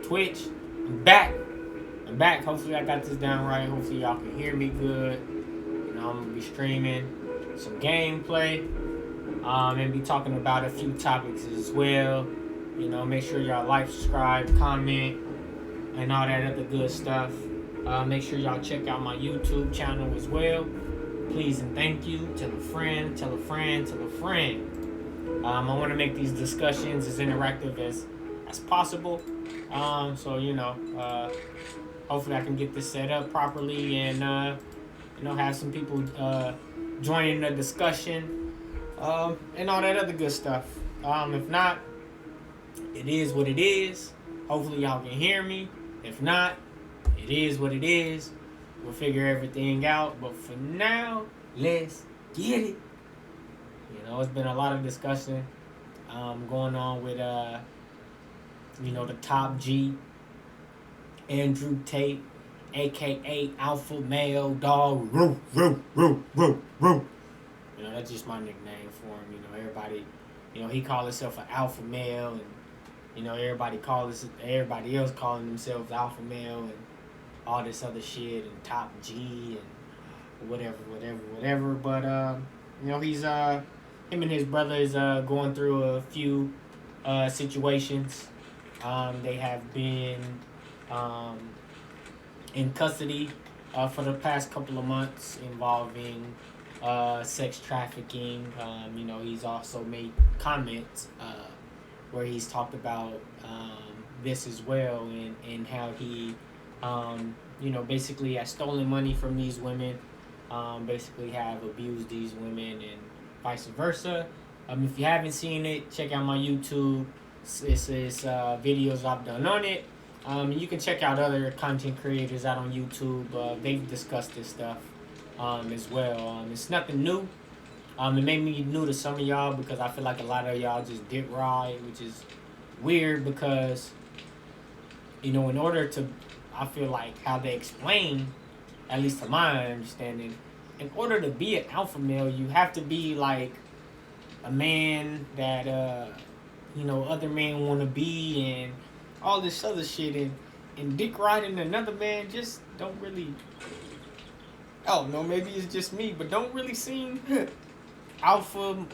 Twitch. I'm back. Hopefully I got this down right. Hopefully y'all can hear me good. You know, I'm gonna be streaming some gameplay. And be talking about a few topics as well. You know, make sure y'all like, subscribe, comment, and all that other good stuff. Make sure y'all check out my YouTube channel as well. Please and thank you. Tell a friend, tell a friend, tell a friend. I want to make these discussions as interactive as possible. So hopefully I can get this set up properly and have some people joining the discussion and all that other good stuff. If not, it is what it is. Hopefully y'all can hear me. If not, it is what it is. We'll figure everything out. But for now, let's get it. You know, it's been a lot of discussion going on with the top G, Andrew Tate, aka Alpha Male Dog. Roo, roo, roo, roo, roo. You know, that's just my nickname for him. You know, everybody, he called himself an alpha male, and everybody else calling themselves alpha male and all this other shit and top G and whatever. But he's him and his brother is going through a few situations. They have been in custody for the past couple of months involving sex trafficking. He's also made comments where he's talked about this as well, and how he basically has stolen money from these women, basically have abused these women and vice versa. If you haven't seen it, check out my YouTube. It's videos I've done on it. You can check out other content creators out on YouTube. They've discussed this stuff as well. It's nothing new. It made me new to some of y'all because I feel like a lot of y'all just dick ride, which is weird because, in order to, I feel like how they explain, at least to my understanding, in order to be an alpha male, you have to be like a man that, other men want to be and all this other shit. And dick riding another man just don't really, I don't know, maybe it's just me, but don't really seem alpha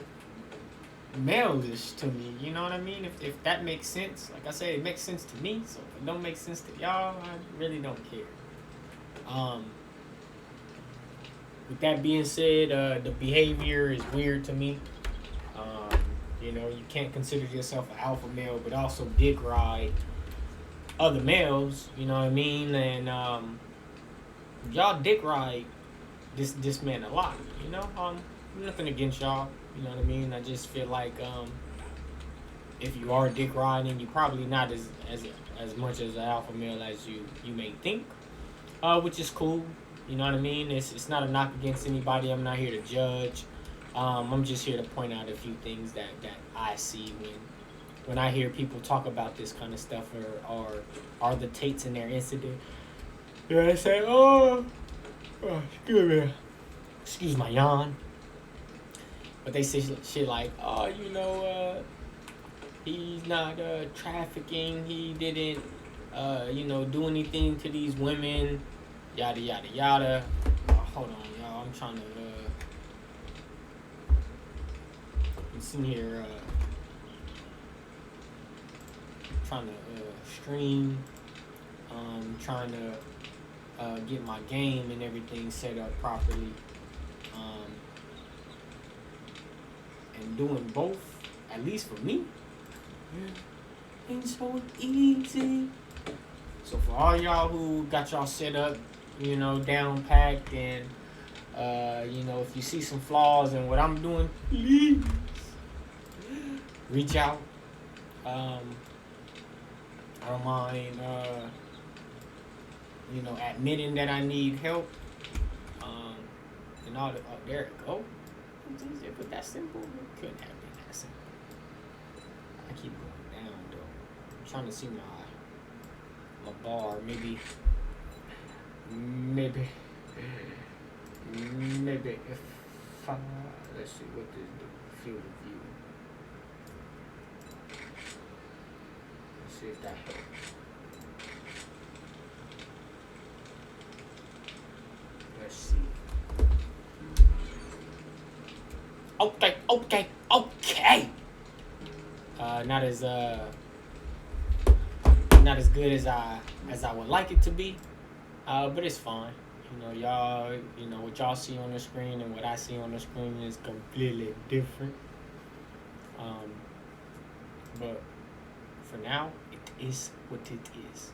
male-ish to me, you know what I mean? If that makes sense. Like I said, it makes sense to me, so if it don't make sense to y'all, I really don't care. With that being said, the behavior is weird to me. You can't consider yourself an alpha male, but also dick ride other males, you know what I mean? And y'all dick ride this man a lot, nothing against y'all, you know what I mean? I just feel like if you are dick riding, you're probably not as much as an alpha male as you may think, which is cool, you know what I mean? It's not a knock against anybody. I'm not here to judge. I'm just here to point out a few things that I see when I hear people talk about this kind of stuff or are the Tates in their incident. Yeah, they say, excuse my yawn. But they say shit like, he's not trafficking, he didn't, do anything to these women, yada, yada, yada. Hold on, y'all, I'm trying to, I'm sitting here, trying to stream, trying to get my game and everything set up properly, and doing both, at least for me, ain't so easy. So for all y'all who got y'all set up, down packed, and if you see some flaws in what I'm doing, please reach out. I don't mind, admitting that I need help. And all the, there it go. Is it that simple? It couldn't have been that simple. I keep going down though. I'm trying to see my bar. Maybe if let's see what this do. Field of view. Let's see if that helps. Okay. Not as good as I would like it to be, but it's fine. Y'all, what y'all see on the screen and what I see on the screen is completely different. But for now, it is what it is.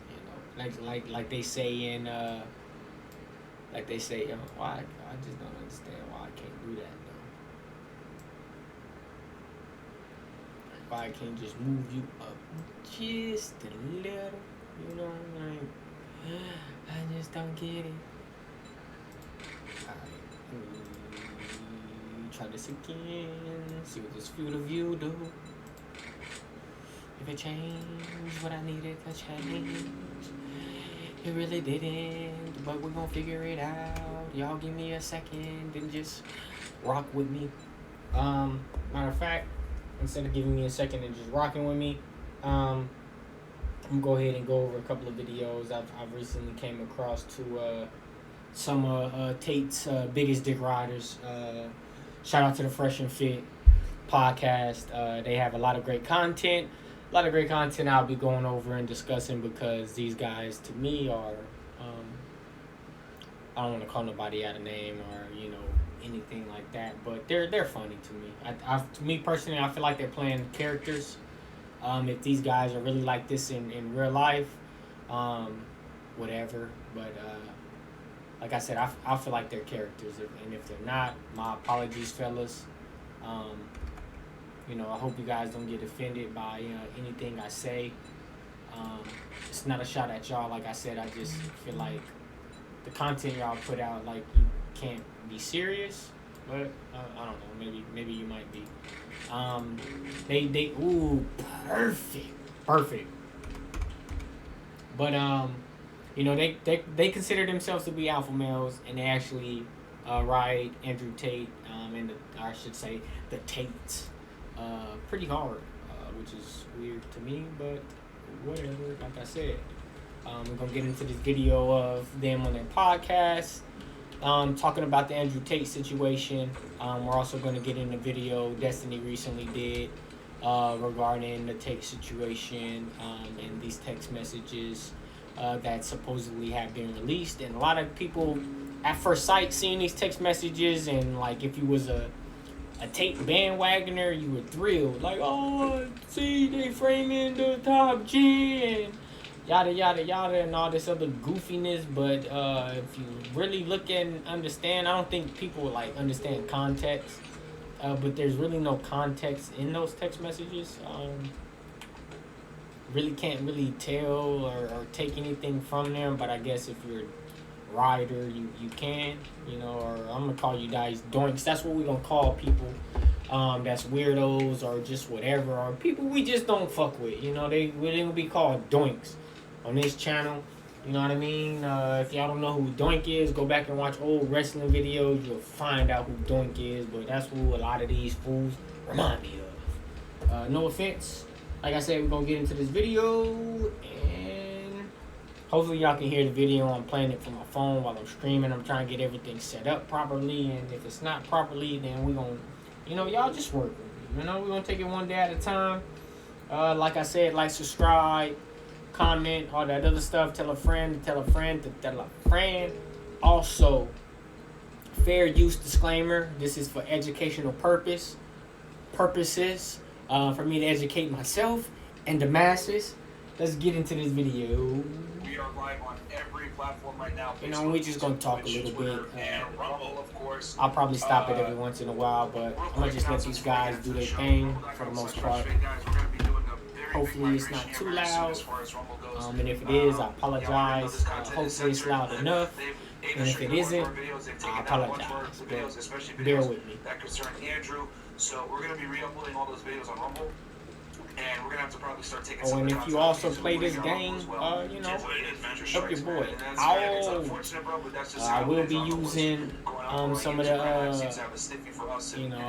Like they say in why I just don't understand why I can't do that though. Why I can't just move you up just a little, I just don't get it. Alright, try this again. See what this field of view do. If it changed what I needed to change, it really didn't, but we're gonna figure it out. Y'all give me a second and just rock with me. Matter of fact, instead of giving me a second and just rocking with me, I'm gonna go ahead and go over a couple of videos I've recently came across to some Tate's biggest dick riders. Shout out to the Fresh and Fit podcast. They have a lot of great content. I'll be going over and discussing because these guys, to me, are I don't want to call nobody out of name or anything like that, but they're funny to me. To me personally, I feel like they're playing characters. If these guys are really like this in real life, whatever. But like I said, I feel like they're characters, and if they're not, my apologies, fellas. I hope you guys don't get offended by anything I say. It's not a shot at y'all. Like I said, I just feel like the content y'all put out, like, you can't be serious. But I don't know. Maybe you might be. Perfect. But they consider themselves to be alpha males, and they actually ride Andrew Tate and I should say the Tates pretty hard, which is weird to me, but whatever. Like I said, we're gonna get into this video of them on their podcast, talking about the Andrew Tate situation. We're also gonna get in the video Destiny recently did regarding the Tate situation and these text messages that supposedly have been released, and a lot of people at first sight seeing these text messages, and like if you was a Tate bandwagoner, you were thrilled, like, oh, see, they framing the top G and yada yada yada and all this other goofiness. But if you really look and understand, I don't think people like understand context, but there's really no context in those text messages. Really can't really tell or take anything from them, but I guess if you're a rider, you can, or I'm gonna call you guys doinks. That's what we're gonna call people that's weirdos or just whatever, or people we just don't fuck with. They're gonna be called doinks on this channel. You know what I mean? If y'all don't know who Doink is, go back and watch old wrestling videos. You'll find out who Doink is, but that's who a lot of these fools remind me of. No offense. Like I said, we're going to get into this video, and hopefully y'all can hear the video. I'm playing it from my phone while I'm streaming. I'm trying to get everything set up properly, and if it's not properly, then we're going to, y'all just work with me. We're going to take it one day at a time. Like I said, like, subscribe, comment, all that other stuff. Tell a friend to tell a friend to tell a friend. Also, fair use disclaimer. This is for educational purposes. For me to educate myself and the masses. Let's get into this video. We are live on every platform right now. We're just going to talk a little bit. And Rumble, of course. I'll probably stop it every once in a while, but I'm going to just let these guys do their thing for the most part. Hopefully it's not too loud. And if it is, I apologize. Hopefully it's loud enough. And if it isn't, I apologize. But bear with me. That concerned Andrew. So we're going to be re-uploading all those videos on Rumble. And we're going to have to probably start taking some and if you also play this game, help your boy. I will be using some of the,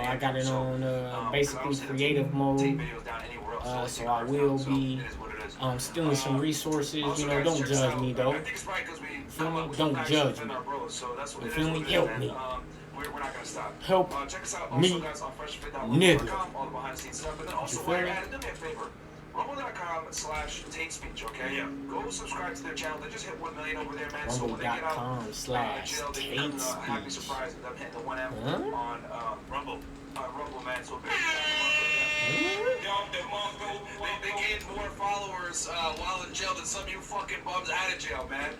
I got it on basically creative mode. So I will be stealing some resources. Don't judge me though. Feel me? Don't judge me. You feel me? Help me. we're not gonna stop. Help check us out me, also, guys, on nigga. freshfit.com, all the behind the scenes stuff. And then also, while you're at it, do me a favor. Rumble.com/Tate Speech, okay? Yeah. Go subscribe to their channel. They just hit 1 million over there, man. So when they get out jail, they can have a happy surprise of them hitting the 1M on Rumble. Rumble, man. So big they gained more followers while in jail than some of you fucking bums out of jail, man.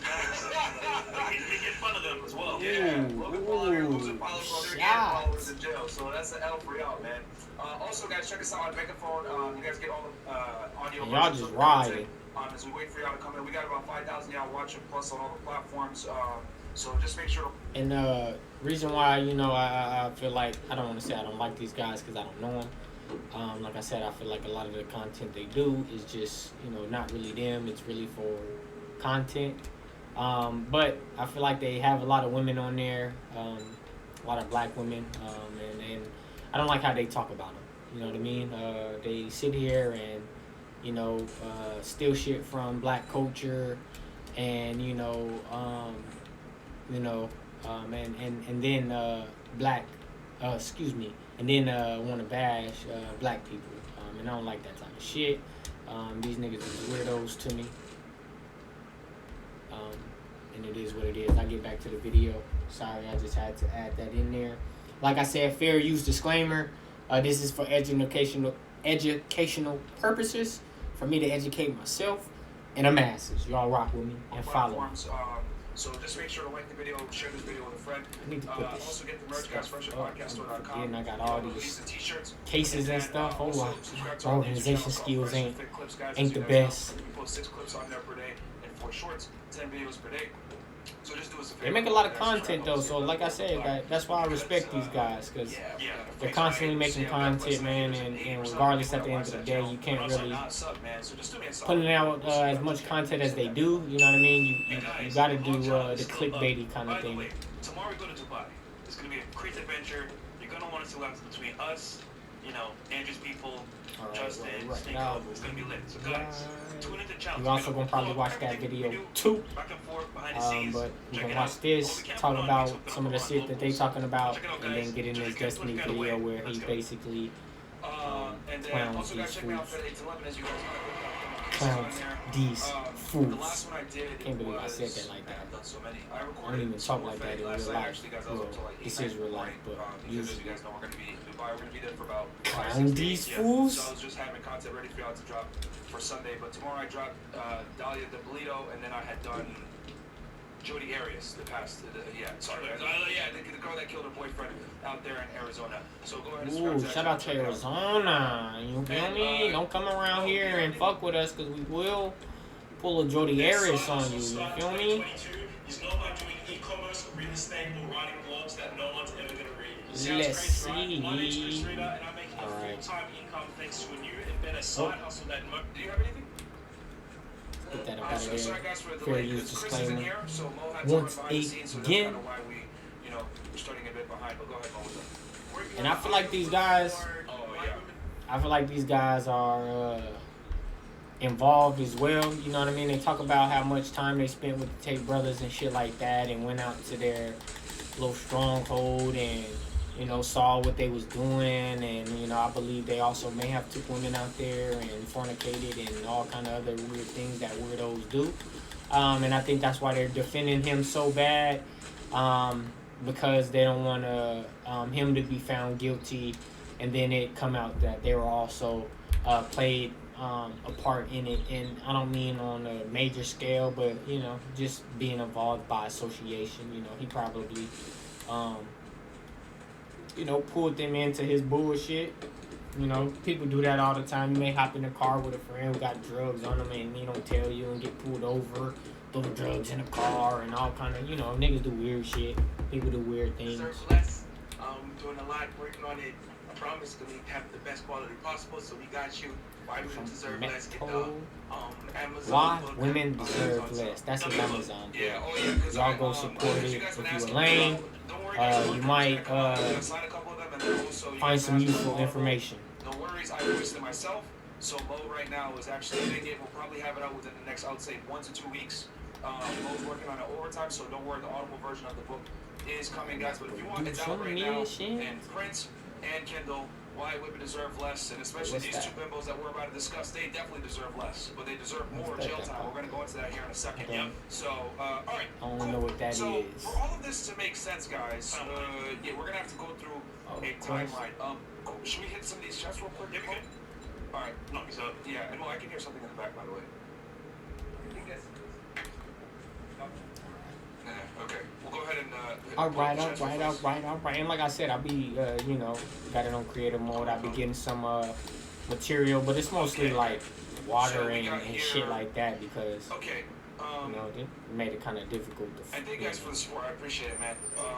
We get fun of them as well. Yeah. Logan Paul out here losing followers while they're getting followers in jail. So that's the L for y'all, man. Also, guys, check us out on Megaphone. You guys get all the audio. And y'all just riding. As we wait for y'all to come in, we got about 5,000 y'all watching plus on all the platforms. So just make sure. And reason why, you know, I feel like, I don't want to say I don't like these guys because I don't know them. Like I said, I feel like a lot of the content they do is just, you know, not really them. It's really for content. But I feel like they have a lot of women on there, a lot of black women, and I don't like how they talk about them. You know what I mean? They sit here and, you know, steal shit from black culture, and and then black, and then want to bash black people, and I don't like that type of shit. These niggas is weirdos to me, and it is what it is. I get back to the video. Sorry, I just had to add that in there. Like I said, fair use disclaimer. This is for educational purposes, for me to educate myself and the masses. Y'all rock with me and follow me. So just make sure to like the video, share this video with a friend. I need to put this also get the merch, guys, freshfitpodcaststore.com. And I got all these cases and stuff. Oh, wow. My organization skills ain't the best. We post 6 clips on there per day and 4 shorts, 10 videos per day. So just do us a favor. They make a lot of content though, so like I said, that's why I respect these guys, because they're constantly making content, man, and regardless at the end of the day, you can't really putting out as much content as they do, you know what I mean? You gotta do the clickbaity kind of thing. Tomorrow we go to Dubai. It's gonna be a great adventure. You're gonna want to select between us, you know, Andrew's people, Justin, Snake Up. It's gonna be lit. So guys, tune into the channel. You're also gonna probably watch that video too. But we're gonna watch this, talk about some of the shit that they talking about, and then get in this Destiny video where he basically clowns these fools. Clowns these fools. Can't believe I said that like that. I don't even talk like that in real life. Well, this is real life, but usually. Clown these fools? So I was just having content ready for y'all to drop for Sunday, but tomorrow I dropped Dahlia de Bolito, and then I had done Jodi Arias the girl that killed her boyfriend out there in Arizona. So go ahead and subscribe to that. Shout out to Arizona. You feel me? Don't come around here and fuck with us, because we will pull a Jodi Arias on you. You feel me? He's known by doing e-commerce, real estate, or writing blogs that no one's ever going to read. Let's see. Alright. Do you have anything? Put that up out of there. Fair use disclaimer. Once again. And I feel like these guys, are involved as well. You know what I mean? They talk about how much time they spent with the Tate brothers and shit like that, and went out to their little stronghold and, you know, saw what they was doing, and, you know, I believe they also may have took women out there and fornicated and all kind of other weird things that weirdos do. And I think that's why they're defending him so bad, because they don't want him to be found guilty, and then it come out that they were also played a part in it. And I don't mean on a major scale, but, you know, just being involved by association. You know, he probably you know, pulled them into his bullshit. You know, people do that all the time. You may hop in a car with a friend who got drugs on them and he don't tell you, and get pulled over, throw drugs in the car and all kind of, you know, niggas do weird shit. People do weird things. Deserve less. Doing a lot, working on it. I promise that we have the best quality possible, so we got you. Why women deserve less? Get Amazon. Why women deserve less? That's what Amazon does. Y'all go support it. If you a lame, you might find some useful information. No worries, I voiced it myself. So Mo right now is actually editing it. We'll probably have it out within the next, I would say, 1 to 2 weeks. Mo's working on it overtime, so don't worry. The audible version of the book is coming, guys. But if you want, it's out right now. And Prince and Kindle, why women deserve less, and especially these two bimbos that we're about to discuss, they definitely deserve less, but they deserve more jail time. We're going to go into that here in a second. Okay. So, all right. I don't know what that so, is. for all of this to make sense, guys, yeah, we're going to have to go through a timeline. Should we hit some of these chats real quick? Yeah, we can. All right. No, so Yeah, and well, I can hear something in the back, by the way. Okay, we'll go ahead and. All right. And like I said, I'll be, got it on creative mode. I'll be getting some material, but it's mostly like water and shit like that because. Okay. It made it kind of difficult to. And thank you guys for the support. I appreciate it, man.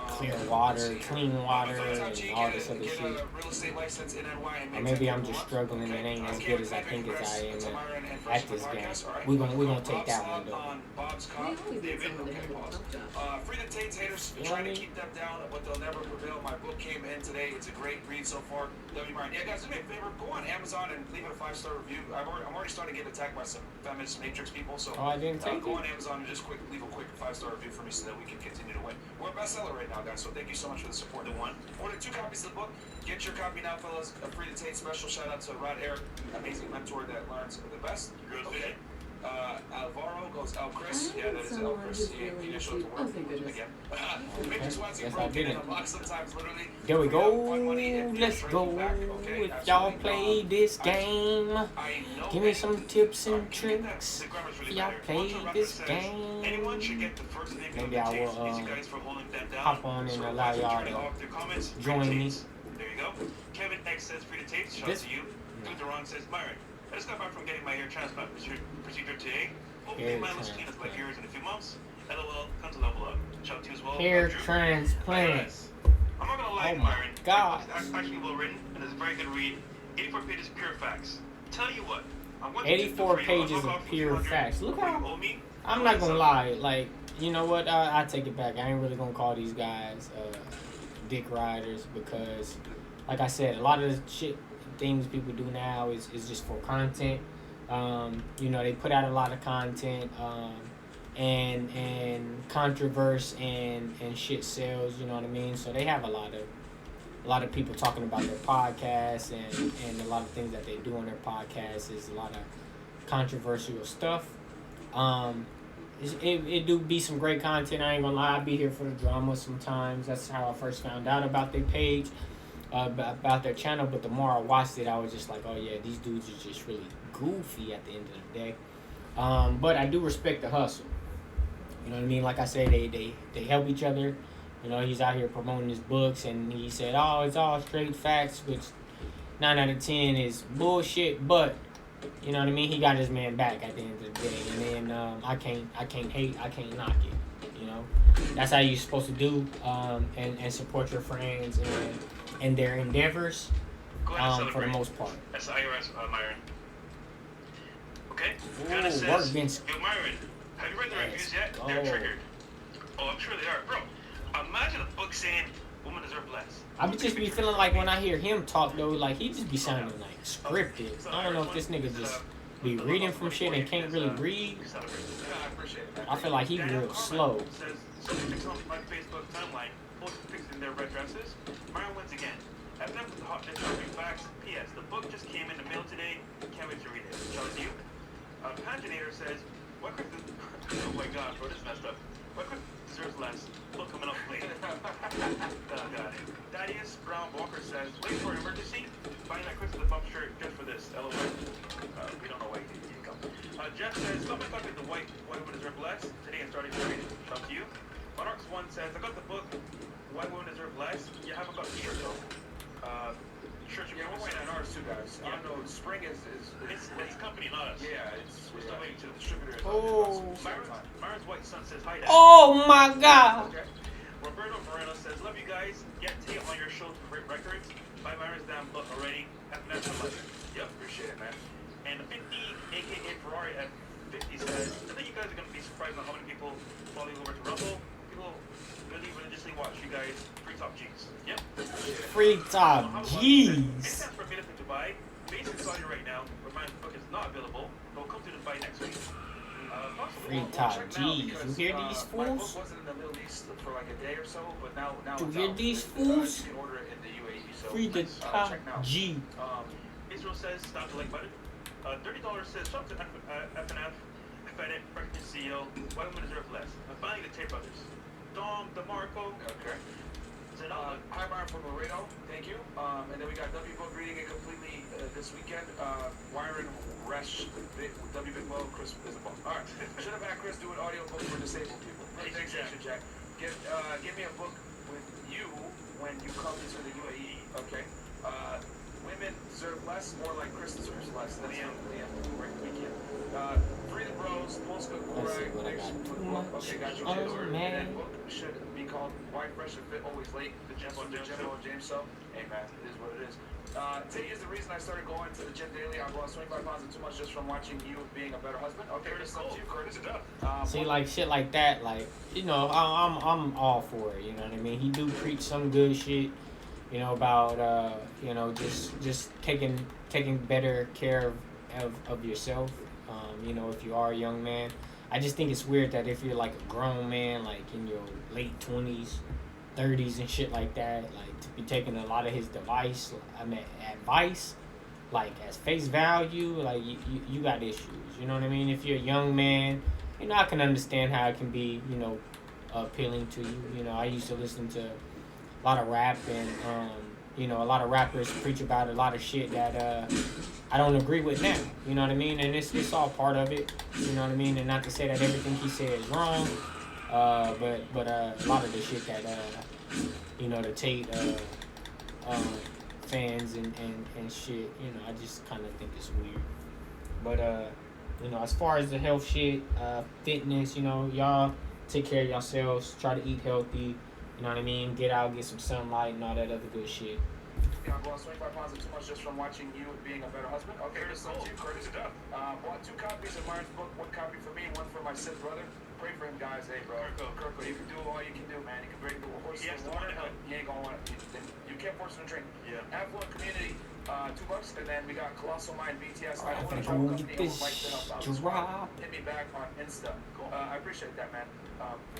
Clear water, clean water, and all this other shit. Real estate license in NY and or maybe I'm just struggling and it ain't as good as I think as I am at this game. We're gonna take that one though. Bob's Cop, David, free the Tate haters. Trying to keep them down, but they'll never prevail. My book came in today. It's a great read so far. W. Martin. Yeah, guys, do me a favor. Go on Amazon and leave it a 5-star review. I'm already starting to get attacked by some feminist matrix people. So I didn't take go on Amazon and just leave a quick 5-star review for me so that we can continue to win. We're a bestseller right now, guys. So thank you so much for the support. Order 2 copies of the book. Get your copy now, fellas. A free to Tate special. Shout out to Rod Eric, amazing mentor that learns the best. Okay. Alvaro goes El Chris. Yeah, that is El Chris. He didn't show up to work again. Matrix Watson broke in a box sometimes, literally. There we go. Let's go. If y'all play this game, give me some tips and tricks. If y'all play this game, maybe I will hop on and allow y'all to join me. There you go. Kevin X says free to Tate. Shout out to you. Duderon says Myron. I just got back from getting my hair transplant procedure today. Hopefully mine looks clean as like yours in a few months. LOL, comes to level up. Shout out to you as well. Hair transplant. I'm not gonna lie, Myron. God. It's actually well written and it's a very good read. 84 pages pure facts. Tell you what. 84 pages of pure facts. Look how. I'm not gonna lie. Like, you know what? I take it back. I ain't really gonna call these guys dick riders because, like I said, a lot of the shit. Things people do now is just for content. They put out a lot of content and controversy and shit sells, you know what I mean? So they have a lot of people talking about their podcasts and a lot of things that they do on their podcasts is a lot of controversial stuff. It do be some great content. I ain't gonna lie, I be here for the drama sometimes. That's how I first found out about their page. About their channel, but the more I watched it, I was just like, oh yeah, these dudes are just really goofy at the end of the day. But I do respect the hustle. You know what I mean? Like I said, they help each other. He's out here promoting his books, and he said, oh, it's all straight facts, which 9 out of 10 is bullshit. But you know what I mean? He got his man back at the end of the day, and then I can't hate, I can't knock it. That's how you're supposed to do, and support your friends and their endeavors, for the most part. That's the IRS, Myron. Okay? Workbench. Yo, Myron, have you read the reviews yet? They're triggered. Oh, I'm sure they are. Bro, imagine a book saying women deserve less. I just be feeling like when I hear him talk, though, like he just be sounding like scripted. I don't know if this nigga just be reading from shit and can't really read. I feel like he real slow. My Facebook timeline, posting pics in their red dresses. Myron wins again. I've never the hot discovery facts. P.S. The book just came in the mail today. Can't wait to read it. Shout out to you. Paginator says, what could oh my god, bro, this is messed up. What could deserves less? Book coming up late. God. Thaddeus Brown Walker says, wait for an emergency. Buying that Christmas bump shirt just for this. LOL. We don't know why he didn't come. Jeff says, stop talking the white women deserve less. Today I'm starting to read it. Shout out to you. Monarchs 1 says, I got the book. Why women deserve less? You haven't got the shirt though. Yeah, we're waiting on ours too, guys. I don't know. Spring is it's company, not us. Yeah, we're still waiting to the distributor. Myron's White Sun says hi. Oh my God. Okay. Roberto Moreno says, love you guys. Get Tate on your show for great records. Buy Myron's damn book already. Have a nice one. Yep, appreciate it, man. And 50, aka Ferrari at 50 says, I think you guys are gonna be surprised on how many people follow you over to Rumble. People really religiously watch you guys. Free top G's. Yep. Free top G's. It's time for me to buy. Based in Saudi right now, but my book is not available. But will come to Dubai next week. Possibly. Free top check now, G's. You because, hear these my book fools? wasn't in the Middle East for like a day or so, but now You it's hear out. these You fools? can order it in the UAE. So Free the top check now. G. Israel says stop the like button. $30 says shop to FNF. FedEx, Breakfast CEO. Why women deserve less? Finally, the Tate brothers. Dom, DeMarco. Okay. Zanella. Hi, Byron from Laredo. Thank you. And then we got W Book reading it completely this weekend. Wyron Resh, W Big Low, Chris Isabel. All right. Should have had Chris do an audio book for disabled people. Thanks, Jack. Give me a book with you when you come into the UAE. Okay. Women deserve less, more like Chris deserves less. That's Liam. Great weekend. Free the Bros, Polska Kurag, thanks for the book. Okay, got you. And that book should be called Why Fresh and Fit Always Late. The General James Show. Hey man, it is what it is. Tate is the reason I started going to the gym daily. I've lost 25 pounds and too much just from watching you being a better husband. Okay, this up to you, Curtis. See, like shit like that, like, you know, I'm all for it. You know what I mean? He do preach some good shit. You know, about you know, just taking better care of yourself. You know, if you are a young man, I just think it's weird that if you're like a grown man, like in your late 20s, 30s and shit like that, like to be taking a lot of his advice, like as face value, like you got issues. You know what I mean? If you're a young man, you know, I can understand how it can be, you know, appealing to you. You know, I used to listen to a lot of rap, and you know, a lot of rappers preach about a lot of shit that I don't agree with now. You know what I mean? And it's all part of it. You know what I mean? And not to say that everything he said is wrong, but a lot of the shit that you know, the Tate fans and shit, you know, I just kind of think it's weird. But you know, as far as the health shit, fitness, you know, y'all take care of yourselves. Try to eat healthy. You know what I mean? Get out, get some sunlight, and all that other good shit. Yeah, I've lost 25 pounds and too much just from watching you being a better husband. Okay, this is up to you, Curtis. Bought 2 copies of Myron's book, 1 copy for me, 1 for my Sith brother. Pray for him, guys. Hey, bro. Kirko, you can do all you can do, man. You can break the horse in the water. He ain't gonna want it. You can't force him to drink. Yeah. Affluent Community, $2, and then we got Colossal Mind BTS. I don't want to try to get this drop. Hit me back on Insta. Cool. I appreciate that, man.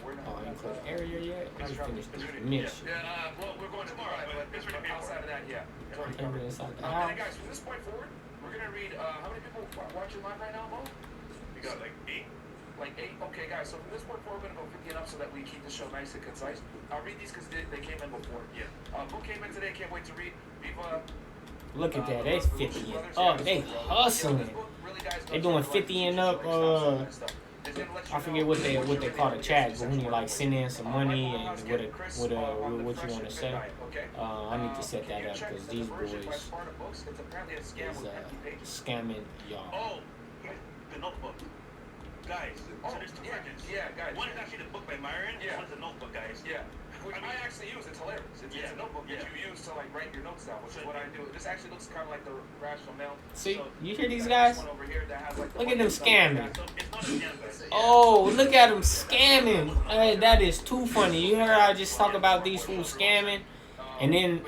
We're not in close area yet? I just finished this mission. Yeah, well, we're going tomorrow, but outside of that, yeah. And then, guys, from this point forward, we're gonna read. How many people watching live right now, Mo? We got like 8. Like 8? Okay, guys, so from this point forward, we're going to go 50 and up so that we keep the show nice and concise. I'll read these because they came in before. Yeah. Who came in today? Can't wait to read. Viva. Look at that. They 50 and up. They hustling. They doing 50 and up. I forget what they call the chat, but when you like send in some money and what you want to say, I need to set that up because these boys is scamming y'all. Oh, the Notebook. Guys, so there's 2 versions. Yeah, guys. One is actually the book by Myron, one is the Notebook, guys. Yeah. Which I actually use. It's hilarious. It's a notebook that you use to like write your notes down, which is what I do. This actually looks kind of like the Rational Mail. See, you hear these guys? Over here that has, like, look at them scamming. So it's not a scam, guys. Oh, look at them scamming. Hey, that is too funny. You heard I just talk about these fools scamming, and then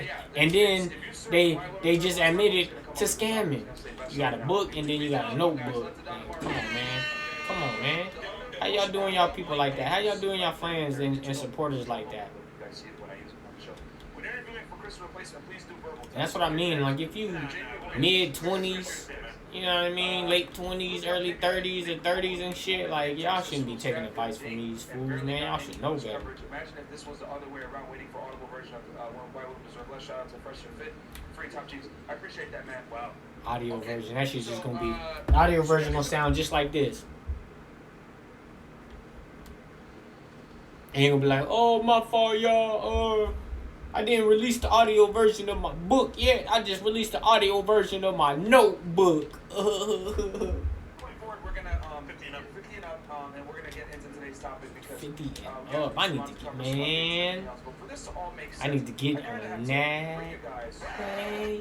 they just admitted to scamming. You got a book and then you got a notebook. Like, come on, man. How y'all doing y'all people like that? How y'all doing y'all fans and supporters like that? And that's what I mean. Like, if you mid-20s, you know what I mean, late 20s, early 30s, and 30s and shit, like, y'all shouldn't be taking advice from these fools, man. Y'all should know better. Imagine if this was the other way around, waiting for audible version of Why Women Deserve Less. Shout out to Fresh and Fit. Free top cheese. I appreciate that, man. Wow. Audio version. That shit's just gonna be. The audio version gonna sound just like this. Ain't gonna be like, oh, my fault, y'all. I didn't release the audio version of my book yet. I just released the audio version of my notebook. Going forward, we're gonna 50 and up, and we're gonna get into today's topic because 50 and up. I need to get, man. I need to get on that. Hey.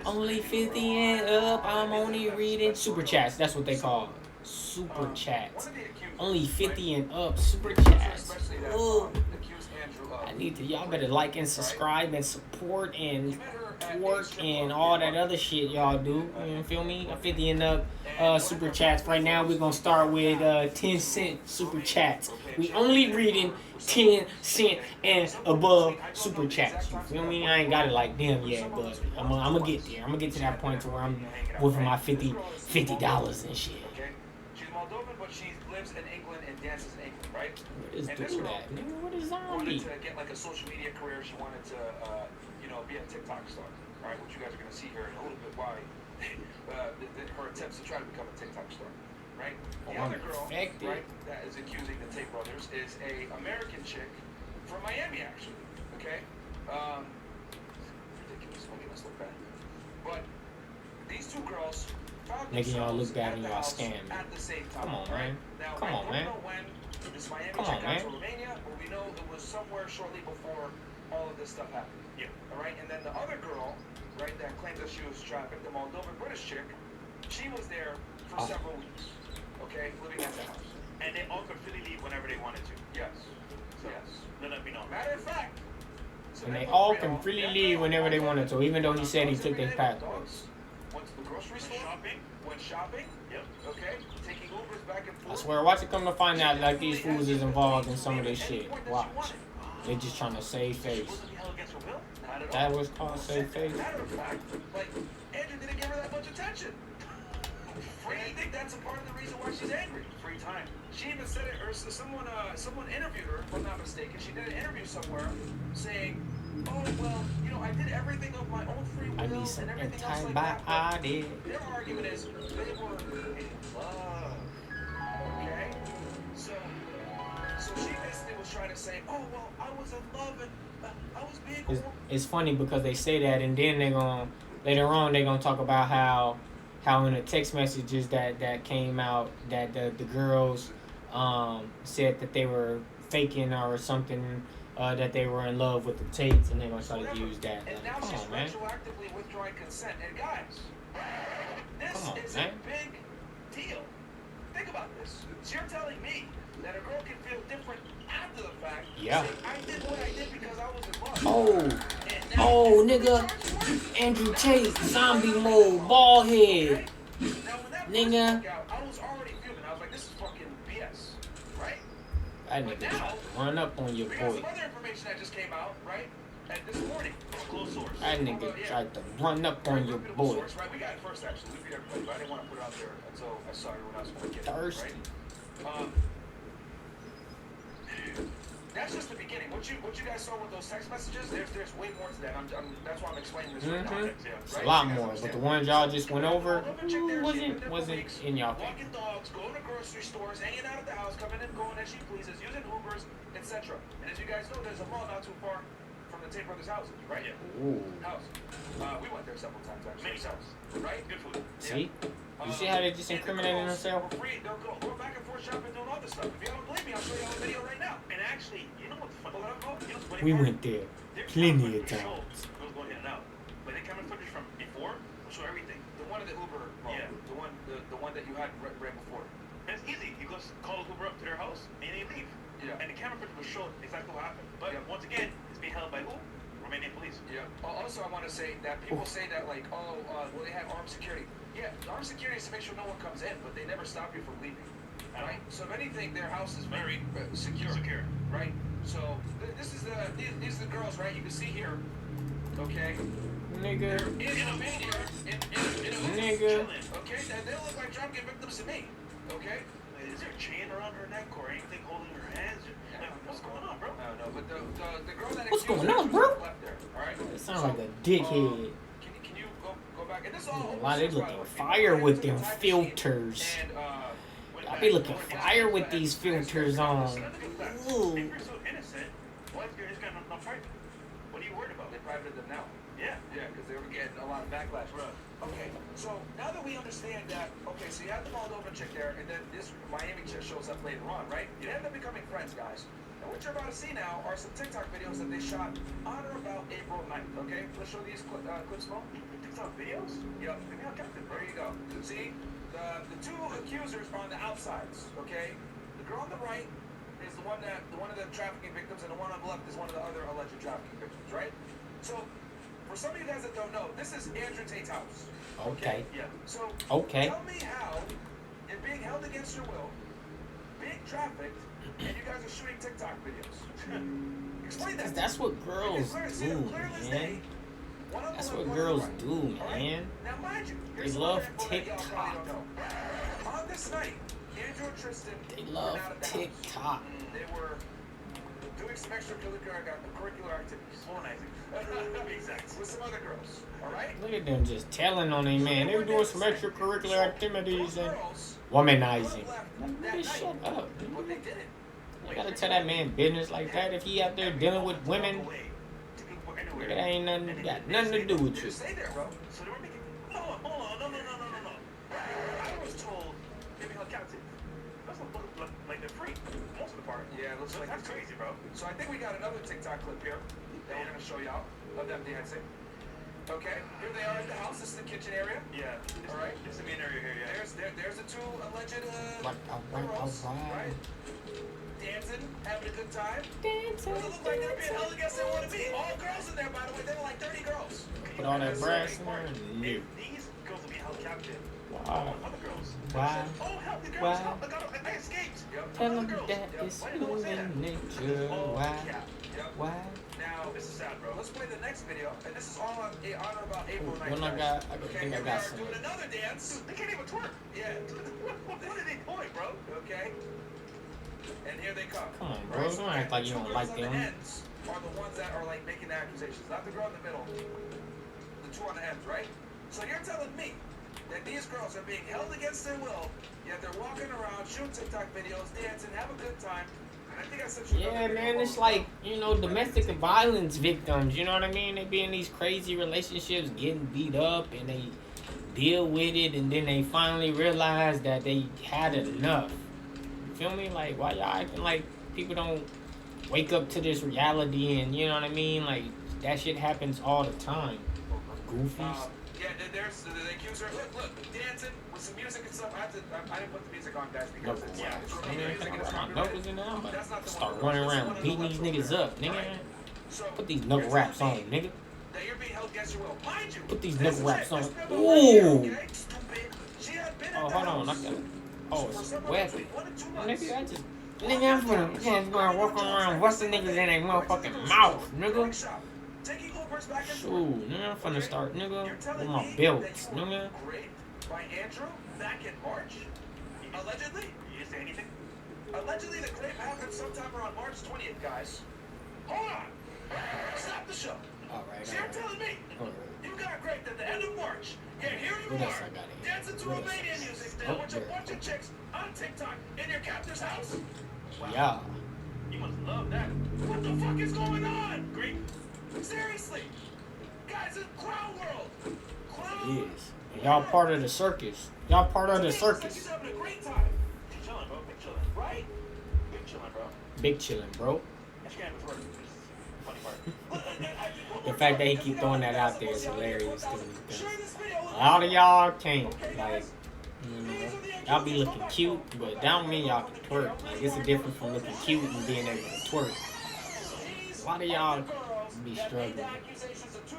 Only 50 and up. I'm only reading super chats. That's what they call super chats. Only 50 and up. Super chats. Ooh. I need to. Y'all better like and subscribe and support and work and all that other shit y'all do. You feel me? 50 and up. super chats. Right now, we're gonna start with 10-cent super chats. We only reading 10-cent and above super chats. You feel me? I ain't got it like them yet, but I'm gonna get there. I'm gonna get to that point to where I'm with my $50 and shit. Okay? She's Moldovan, but she lives in England and dances in England, right? What is that? Nigga, what is zombie? Wanted to get like a social media career. She wanted to, be a TikTok star. All right, which you guys are gonna see here in a little bit. Why? Her attempts to try to become a TikTok star, right? The other girl, right, that is accusing the Tate brothers is a American chick from Miami, actually. Okay, ridiculous, making us look bad. But these two girls found making y'all look themselves bad and y'all scam. at the same time. Come on, man. Now, Come on, man. I don't know when this Miami Come chick on, got man. to Romania, but we know it was somewhere shortly before all of this stuff happened. Yeah. All right, and then the other girl, right, that claimed that she was trafficked, the Moldovan British chick, she was there for several weeks, okay, living at the house. And they all could freely leave whenever they wanted to. Yes. So, Yes. let that be known. Matter of fact. So And they put all Fredo- can freely that leave girl whenever they went wanted to, even though he said he dogs took every their day with passports. dogs, went to the grocery Went store, shopping. went shopping, Yep. okay, taking Ubers back and I forth. swear, watch it come to find out like these fools is involved in some of this shit. Watch. They just trying to save She face. wasn't held against her will? Not at all. That was called save face. Matter of fact, like, Andrew didn't give her that much attention. And I think that's a part of the reason why she's angry. Free time. She even said it, or someone interviewed her, if I'm not mistaken. She did an interview somewhere saying, oh, well, I did everything of my own free will I need some and everything else like that. antibiotic. But their argument is they were in love. Okay? So she basically was trying to say, oh, well, I was in love and I was being It's funny because they say that, and then later on they're gonna talk about how in the text messages that came out that the girls said that they were faking or something, that they were in love with the Tates, and they're gonna try to use that. And now Come she's on, man. retroactively withdrawing consent. And guys, this Come on, is man. a big deal. Think about this. So you're telling me that a girl can feel different after the fact. Yeah. Say, I did what I did because I was in love. Oh, And now oh, you're nigga. charged for it. Andrew Tate, zombie mode, bald head. Okay? Now when that Nigga. first broke out, I was already fuming. I was like, this is fucking BS. Right? That nigga tried to run up on your We got boy. some other information that just came out, right? And this morning. Close source. That nigga tried to run up on your Reputable boy. source, right? We got it first, actually. We beat everybody, but I didn't want to put it out there until I saw everyone else want to get it. Thirsty. Right? That's just the beginning. What you guys saw with those text messages, there's way more to that. That's why I'm explaining this right now. It's a lot more, but the ones y'all just went over wasn't in y'all thing. Walking dogs, going to grocery stores, hanging out at the house, coming and going as she pleases, using Ubers, etc. And as you guys know, there's a mall not too far from the Tate brothers' houses, right? Yeah. Ooh. House. We went there several times, actually. Many times. Right? Good food. See? You see how they just incriminating themselves? For free, they'll go back and forth shopping, doing all this stuff. If you don't believe me, I'll show you all the video right now. And actually, you know what's funny? You know what's funny We part? went there Their plenty camera of footage times. shows who's going in and out. But their camera footage from before will show everything. The one of the Uber, Yeah. the one that you had right before. And it's easy. You go call Uber up to their house and they leave. Yeah. And the camera footage will show exactly what happened. But Yeah. once again, it's being held by who? Romanian police. Yeah. Also, I want to say that people say that like, well, they have armed security. Yeah, the armed security is to make sure no one comes in, but they never stop you from leaving. Right? So if anything, their house is very secure. Secure. Right? So these are the girls, right? You can see here. Okay. Nigga. In Romania, Nigga. Chilling. okay, and they look like trafficking victims to me. Okay. Is there a chain around her neck or anything holding her hands? Like, what's going on, bro? No, but the girl that What's accused going on, her bro? left there. All right. It sounds like a dickhead. Can you go back? And this all Why they looking fire with them filters? And I be looking fire with these filters on. Ooh. If you're so innocent, why is this guy not private? What are you worried about? they privated them now. Yeah. Yeah, because they were getting a lot of backlash. Okay, so now that we understand that, okay, so you have the Moldovan chick there, and then this Miami chick shows up later on, right? You end up becoming friends, guys. And what you're about to see now are some TikTok videos that they shot on or about April 9th, okay? Let's show these clips, Mo. TikTok videos? Yep. Maybe I'll get them. There you go. See, the two accusers are on the outsides, okay? The girl on the right is one of the trafficking victims, and the one on the left is one of the other alleged trafficking victims, right? So, for some of you guys that don't know, this is Andrew Tate's house. Okay. Yeah. So Okay. tell me how you're being held against your will, being trafficked, and you guys are shooting TikTok videos. Explain that. That's what girls do, man. That's what girls do, man. Now, mind you, They here's love some other info that y'all probably TikTok. don't know. On this night, Andrew and Tristan They were love not at the house. TikTok. They were doing some extracurricular activities. Womanizing. Exactly. With some other girls. All right? Look at them just telling on their man. They were doing some extracurricular activities and Girls womanizing. that Man, shut night, up. but they didn't. You gotta tell that man business like that if he out there dealing with women. Nigga, that ain't nothing, got nothing to do with you. Just stay there, bro. So they were making. Hold on, no. I was told they were held captive. That's like they're free most of the part. Yeah, it looks like That's crazy, bro. So I think we got another TikTok clip here that we're gonna show y'all of them dancing. Okay, here they are at the house. This is the kitchen area. Yeah. All right. There's a main area here, yeah. There's the two alleged Alright. girls, right? Dancing, having a good time. Doesn't look like they're being held against their will to be. All girls in there, by the way. There were like 30 girls. Put all that brass in there. No. If these girls will be held captive. Why? Other girls. Why? Oh, help the girls. Why? Help. I escaped. Yep. Tell Other them girls. that Yep. it's Why did they say that? human nature. Oh, Why? yeah. Yep. Why? Now, This is sad, bro. let's play the next video, and this is all on honor about April 9th. When I guys. got, I Okay, think I here we got are some. doing another dance. They can't even twerk. Yeah. What are they doing, bro? Okay. And here they come. Come on, bro. Don't act like you don't like The them. ends are the ones that are like making the accusations, not the girl in the middle. The two on the ends, right? So you're telling me that these girls are being held against their will, yet they're walking around, shooting TikTok videos, dancing, have a good time. And I think I sent you Yeah, another video man, it's also. like, you know, domestic violence victims, you know what I mean? They be in these crazy relationships, getting beat up, and they deal with it, and then they finally realize that they had enough. You feel me? Like, why y'all acting like people don't wake up to this reality, and you know what I mean? Like, that shit happens all the time. Goofies. Yeah, there's the accuser. Look, dancing with some music and stuff. I didn't put the music on, guys, because Knuckle it's raps. it's I mean, music and it's my copyrighted. knuckles in there, I'm about That's not to the start one. running This is around one of beating the these ones niggas over up, there, nigga. right? So, Put these you're knuckle telling raps on, me nigga. that you're being held against your will. Mind you, Put these this knuckle is raps it. on. This nigga over here, Ooh. okay? Stupid. She had been Oh, at the hold on. I house got. Oh, for it's a somewhere weapon. between 1 and 2 months. Nigga, I just. Nigga, I'm gonna walk around busting niggas in their motherfucking mouth, nigga. Taking Ubers back and Shoot, forth. nigga, I'm finna start, nigga, You're with telling my me belts, that you were nigga. raped by Andrew back in March? Allegedly? You didn't say anything? Allegedly, the rape happened sometime around March 20th, guys. Hold on. Stop the show. Alright, So you're telling me you got raped at the end of March. Yet here you What else are, I got here? dancing to What else? Romanian music Oh, there with a there. bunch of chicks on TikTok in your captor's house. Yeah. You must love that. What the fuck is going on? Great. Seriously. Guys, it's Clown World. It Clown is. And y'all part of the circus. Y'all part of the Looks like circus. he's having a great time, Big chillin', bro. Big chillin'. right? Big chillin', bro. Big chillin', bro. That's kind of work. Funny part. The fact that he keep throwing that out there is hilarious to me. Because Share this video with a lot of y'all can't, Okay, like, guys? you know, y'all be looking cute, but that don't mean y'all can twerk. Like, it's a difference from looking cute and being able to twerk. A lot of y'all be struggling.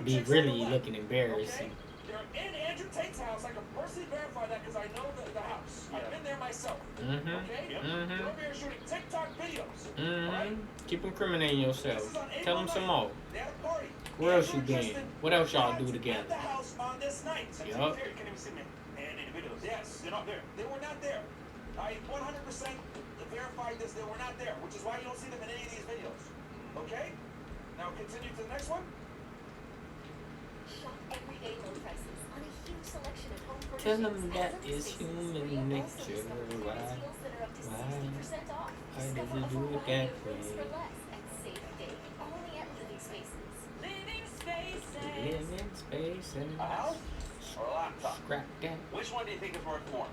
Be really looking embarrassing. They're in Andrew Tate's house. I can personally verify that because I know the house. I've been there myself. Mm-hmm. Okay? Yep. They're Mm-hmm. over here shooting TikTok videos. Mm-hmm. Keep incriminating yourself. Tell them some more. They had a party. Where else you Andrew and been? Tristan What else y'all were do not together? At the house on this night. Yup. You can't even see me. And in the videos. Yes. They're not there. They were not there. I 100% verified this. They were not there, which is why you don't see them in any of these videos. Okay? Now continue to the next one. Shop everyday low prices on a huge selection of home Tell furnishings them and that living is spaces. human We also nature. discover clearance Why? deals that are up to Why? 60% off. Why does Discover it a do it variety that of rooms way? for less at Safe Day, only at Living Spaces. Living spaces. Living space and A house or a laptop? scrap that. Which one do you think is worth more?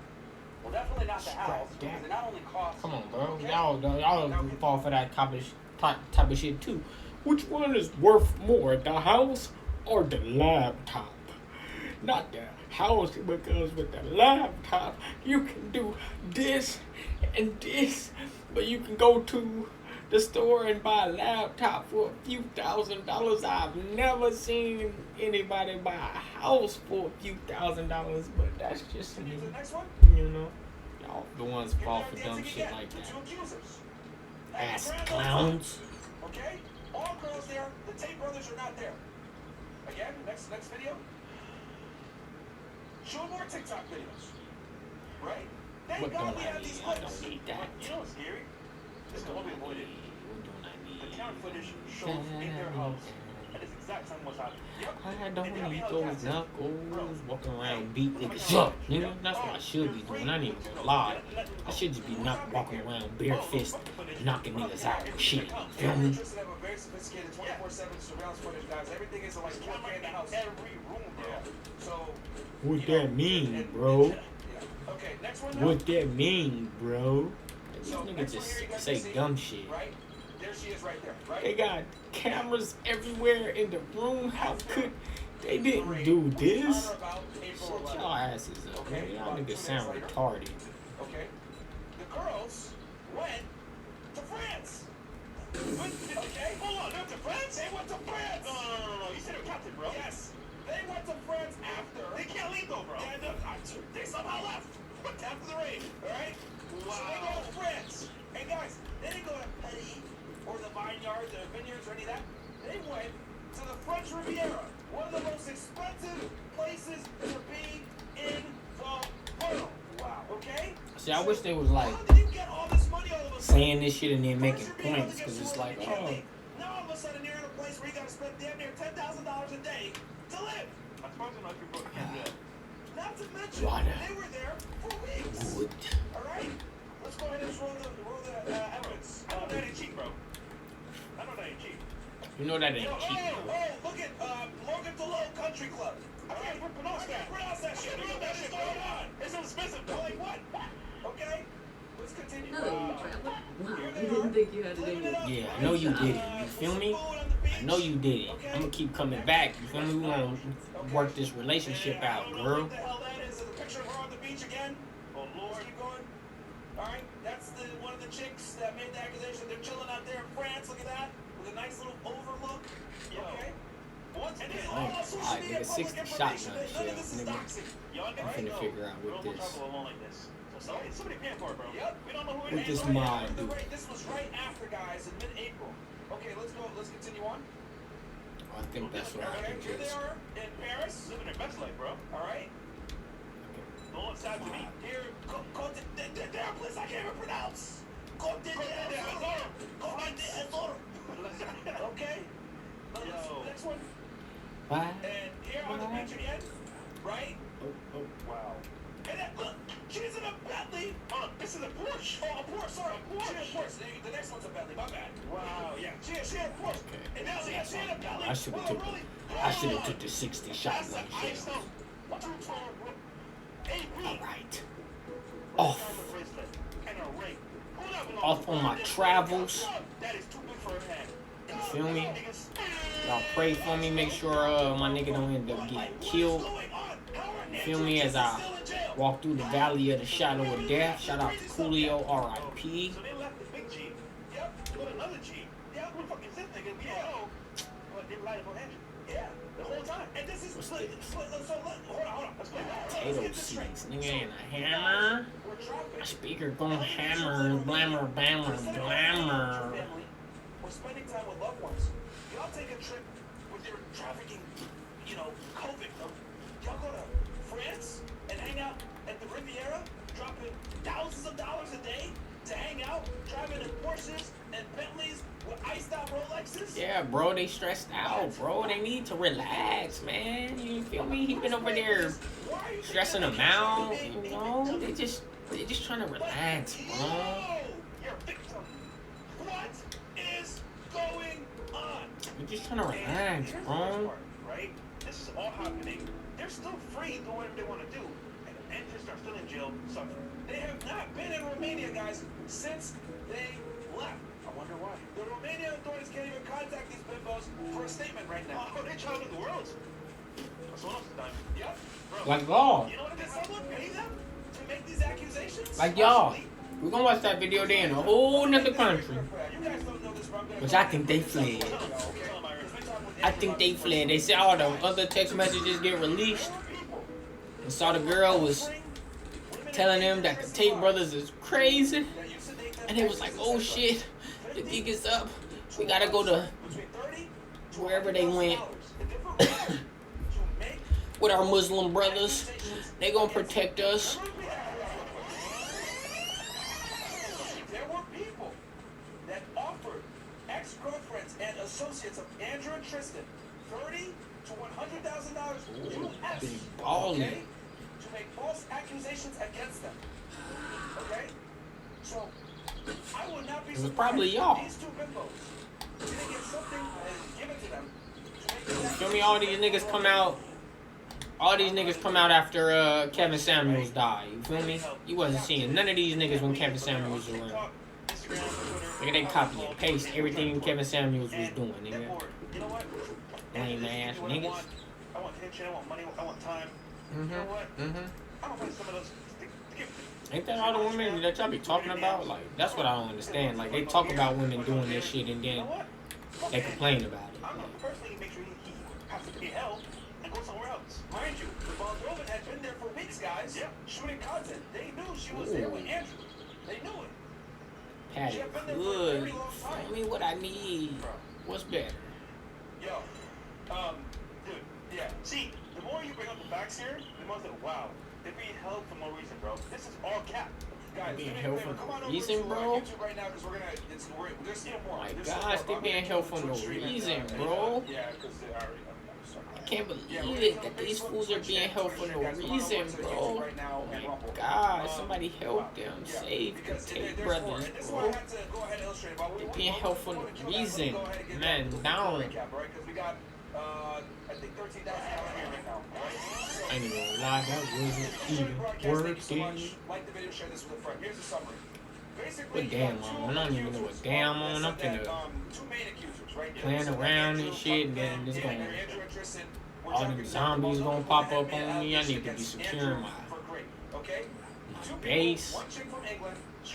Well, definitely not the Scrap house, that. because it not only costs. Come on, bro. Okay. Y'all fall for that type of shit too. Which one is worth more, the house or the laptop? Not the house, because with the laptop you can do this and this, but you can go to the store and buy a laptop for a few $1,000s. I've never seen anybody buy a house for a few $1,000s, but that's just me. Continue to the next one. You know, y'all the ones Here fall we for are dumb dancing shit again like with that. two accusers. Ass Grand clowns. Okay? All girls there. The Tate brothers are not there. Again, next video. Show more TikTok videos. Right? Thank What God don't we I have need? these I clips. don't need that. You know what's scary? This can all be avoided. What don't I The need? camera footage shows in their house at this exact time what's happening. Yep. I don't And they have need the those Hellcats. knuckles. Walking around Hey, beat look at niggas my up, camera. nigga. That's what I should be you're doing. free. I need Let's to go. lie. Let's I go. should just be not walking around bare fist, footage. knocking niggas out and shit. You If feel you're me? interested in a very sophisticated 24/7 surveillance footage, guys, everything is like 4K in the house. Every room, bro. Yeah. So. What you know, that mean, and- bro? Yeah. Okay, next one now. What that mean, bro? These So, niggas next one here you just guys say can see, dumb shit. Right? There she is right there, right? They got cameras everywhere in the room. How could they didn't do this? On or about April Shut 11th. y'all asses up, Okay, man. Y'all about 2 niggas minutes sound later. retarded. Okay. The girls went to France. Okay? Hold on, they went to France? They went to France! No. You said it was captain, bro. Yes. They went to France after. They can't leave though, bro. Yeah, no, they somehow left. After the rain, alright? Wow. So they go to France. And guys, they didn't go to Paris or the vineyards or vineyards or any of that. They went to the French Riviera, one of the most expensive places to be in the world. Wow. Okay? See, I wish they was like How did you get all this money all of a sudden? saying this shit and then making First you're being able points, to get because it's sorted like, and you can't oh, leave. Now all of a sudden you're in a place where you gotta spend damn near $10,000 a day to live. As far as I know, if you're broke, you can't do that. Not to mention, Water. they were there for weeks. wood. All right, let's go ahead and roll the evidence. I know that ain't cheap, bro. I know that ain't cheap. You know that ain't Yo, cheap, bro. look at Morgan Toulouse Country Club. I can't pronounce that. Pronounce that shit. What the shit going on? It's expensive, They're though. like, what? Okay, let's continue. Hello, traveler. Wow, Here I they didn't are, think you had it in living you. it up, Yeah, I right? know you did it. You With feel some me? food on the beach. I know you did it. Okay. I'm gonna keep coming back. You feel me? We gonna work this relationship I out, don't know girl. what the hell that is. Is the picture of her on the beach again? Oh, Lord. Let's keep going. All right, that's one of the chicks that made the accusation. They're chilling out there in France. Look at that, with a nice little overlook. Yo. Okay. Once And again, this is all on social Alright, media, nigga, public 60 information. shotgun None of shell, this is nigga. doxing. y'all I'm gotta finna know. figure out We what don't go this. travel alone like this. So somebody paying for it, bro. Yep. We don't know who it What is. this And mod right after do? This was right after, guys, in mid-April. Okay, let's go. Let's continue on. I think that's what I Okay, think here they is. are in Paris. Living their best life, bro. All right. Don't look sad to me. Here, Côte d'Azur, place I can't even pronounce. Côte d'Azur. Côte d'Azur. Okay. Yo. Next one. Why? And here on the beach again, right? Oh, Wow. And then, look, she's in a Bentley. This is a Porsche. Oh, a Porsche, sorry. She had a Porsche. The next one's a Bentley, my bad. Wow, yeah. She had a Porsche. Okay. And now she had a Bentley. I should have took the, I should have took the 60 shotgun shell. All right. Off. Off on my travels. That is too big for her head. You feel me? Y'all pray for me. Make sure my nigga don't end up getting killed. You feel me? As I walk through the valley of the shadow of death. Shout out to Coolio, R.I.P. So they left the big Jeep. Yep. With another Jeep. Yeah, who the fuck is this nigga? We don't know. But they lied on engine. Yeah. The whole time. And this is What's so hold on. Let's go. Potato seeds. Nigga and a hammer. We're traffic. A speaker gon' hammer. Blammer, blammer, blammer. We're spending time with loved ones. Y'all take a trip with your trafficking, COVID. Y'all go to France and hang out at the Riviera, dropping thousands of dollars a day to hang out, driving in Porsches and Bentleys with iced out Rolexes. Yeah, bro, they stressed out, bro. They need to relax, man. You feel me? He been over there stressing them out, you know? They just trying to relax, bro. You're a victim. What is going on? We're just trying to relax, Here's the worst bro. part, right? This is all happening. They're still free doing whatever they want to do. And the interns are still in jail suffering. They have not been in Romania, guys, since they left. I wonder why. The Romanian authorities can't even contact these bimbos for a statement right now. Oh, they traveled the world. That's what else is done. Yep. Bro, Like y'all. you know what it Did is? someone pay them to make these accusations? Like y'all. Possibly. We're gonna watch that video. They in a whole nother country. Which I think they fled. I think they fled. They said all the other text messages get released. And saw the girl was telling them that the Tate brothers is crazy. And it was like, oh shit, the gig is up. We gotta go to wherever they went with our Muslim brothers. They gonna protect us. There were people that offered ex-girlfriends and associates of Andrew and Tristan $30,000 to $100,000 US, okay, to make false accusations against them. Okay, so I would not be It was surprised probably y'all. if these two bimbos didn't get something given to them to make these Feel me? All these niggas come out. All these niggas come out after Kevin Samuels died. You feel me? You wasn't seeing none of these niggas when Kevin Samuels was around. Nigga, they copy and paste everything Kevin Samuels was doing, nigga. Lame ass niggas. I want attention, I want money, I want time. You know what? I'm gonna find some of those to give to me. Ain't that all the women that y'all be talking about? Like, that's what I don't understand. Like, they talk about women doing this shit and then they complain about it. I'm gonna personally make sure he has to pay hell and go somewhere else. Mind you, the Moldovan had been there for weeks, guys. Yeah. Shooting content. They knew she was there with Andrew. They knew it. Patty good. Tell me what I need. What's better? Yo, dude, yeah. See, the more you bring up the facts here, the more that wow, they're being held for no reason, bro. This is all cap. Guys, Being do me a held favor, for come on no over reason, to bro? YouTube right now because there's still more. My There's still gosh, more. they I'm being gonna held do for a no stream and, reason, and, bro. yeah, because they already. I can't believe it that these fools are being held for no reason, bro. Oh my God, somebody help them. Save the Tate brothers, bro. They're being held for no reason. Man, down. I think $13,000 here right now. I ain't even gonna lie, that wasn't even worth it. Like the video, share this with a friend. Here's the summary. Basically, What damn on? I don't even know what damn on. I'm finna two main accusers, right? playing around and shit, and then it's gonna, all them zombies gonna pop up on me. I need to be securing my base.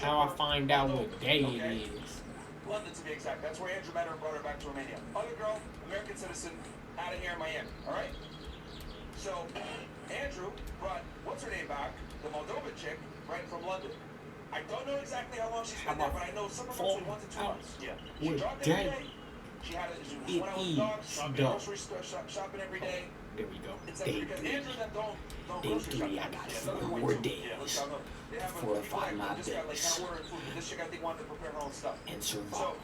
How I find out what day it is. London, to be exact. That's where Andrew met her and brought her back to Romania. Other girl, American citizen, out of here in Miami. All right. So Andrew brought what's her name back, the Moldovan chick, right from London. I don't know exactly how long she's been there, but I know somewhere between 1 to 2 months. Yeah. She What dropped every day? day. She went out with dogs, grocery store, shopping every day. There we go. Day Day because 3. Andrew then don't Day grocery 3. shop. I got 4 more days before I find my base This chick, I think, wanted to prepare her own stuff. and So, survive.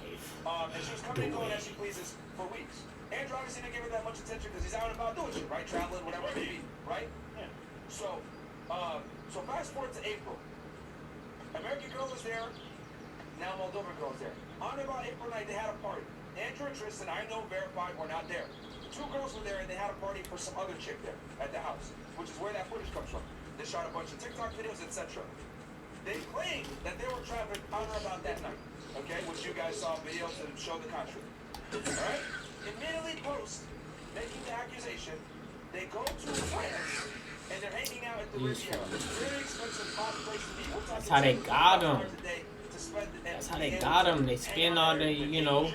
and she was coming and going as she pleases for weeks. Andrew obviously didn't give her that much attention because he's out and about doing shit, right? Traveling, whatever it may be, right? Yeah. So fast forward to April. American girl was there. Now Moldovan girl is there. On about April 9th, they had a party. Andrew and Tristan, I know verified, were not there. The 2 girls were there, and they had a party for some other chick there at the house, which is where that footage comes from. They shot a bunch of TikTok videos, etc. They claimed that they were traveling on or about that night, okay, which you guys saw videos that show the contrary. All right? Immediately post making the accusation, they go to France and they're hanging out at the Riviera. Very expensive hot place to be. That's how they got them. That's how they got them. They spend all the, you know,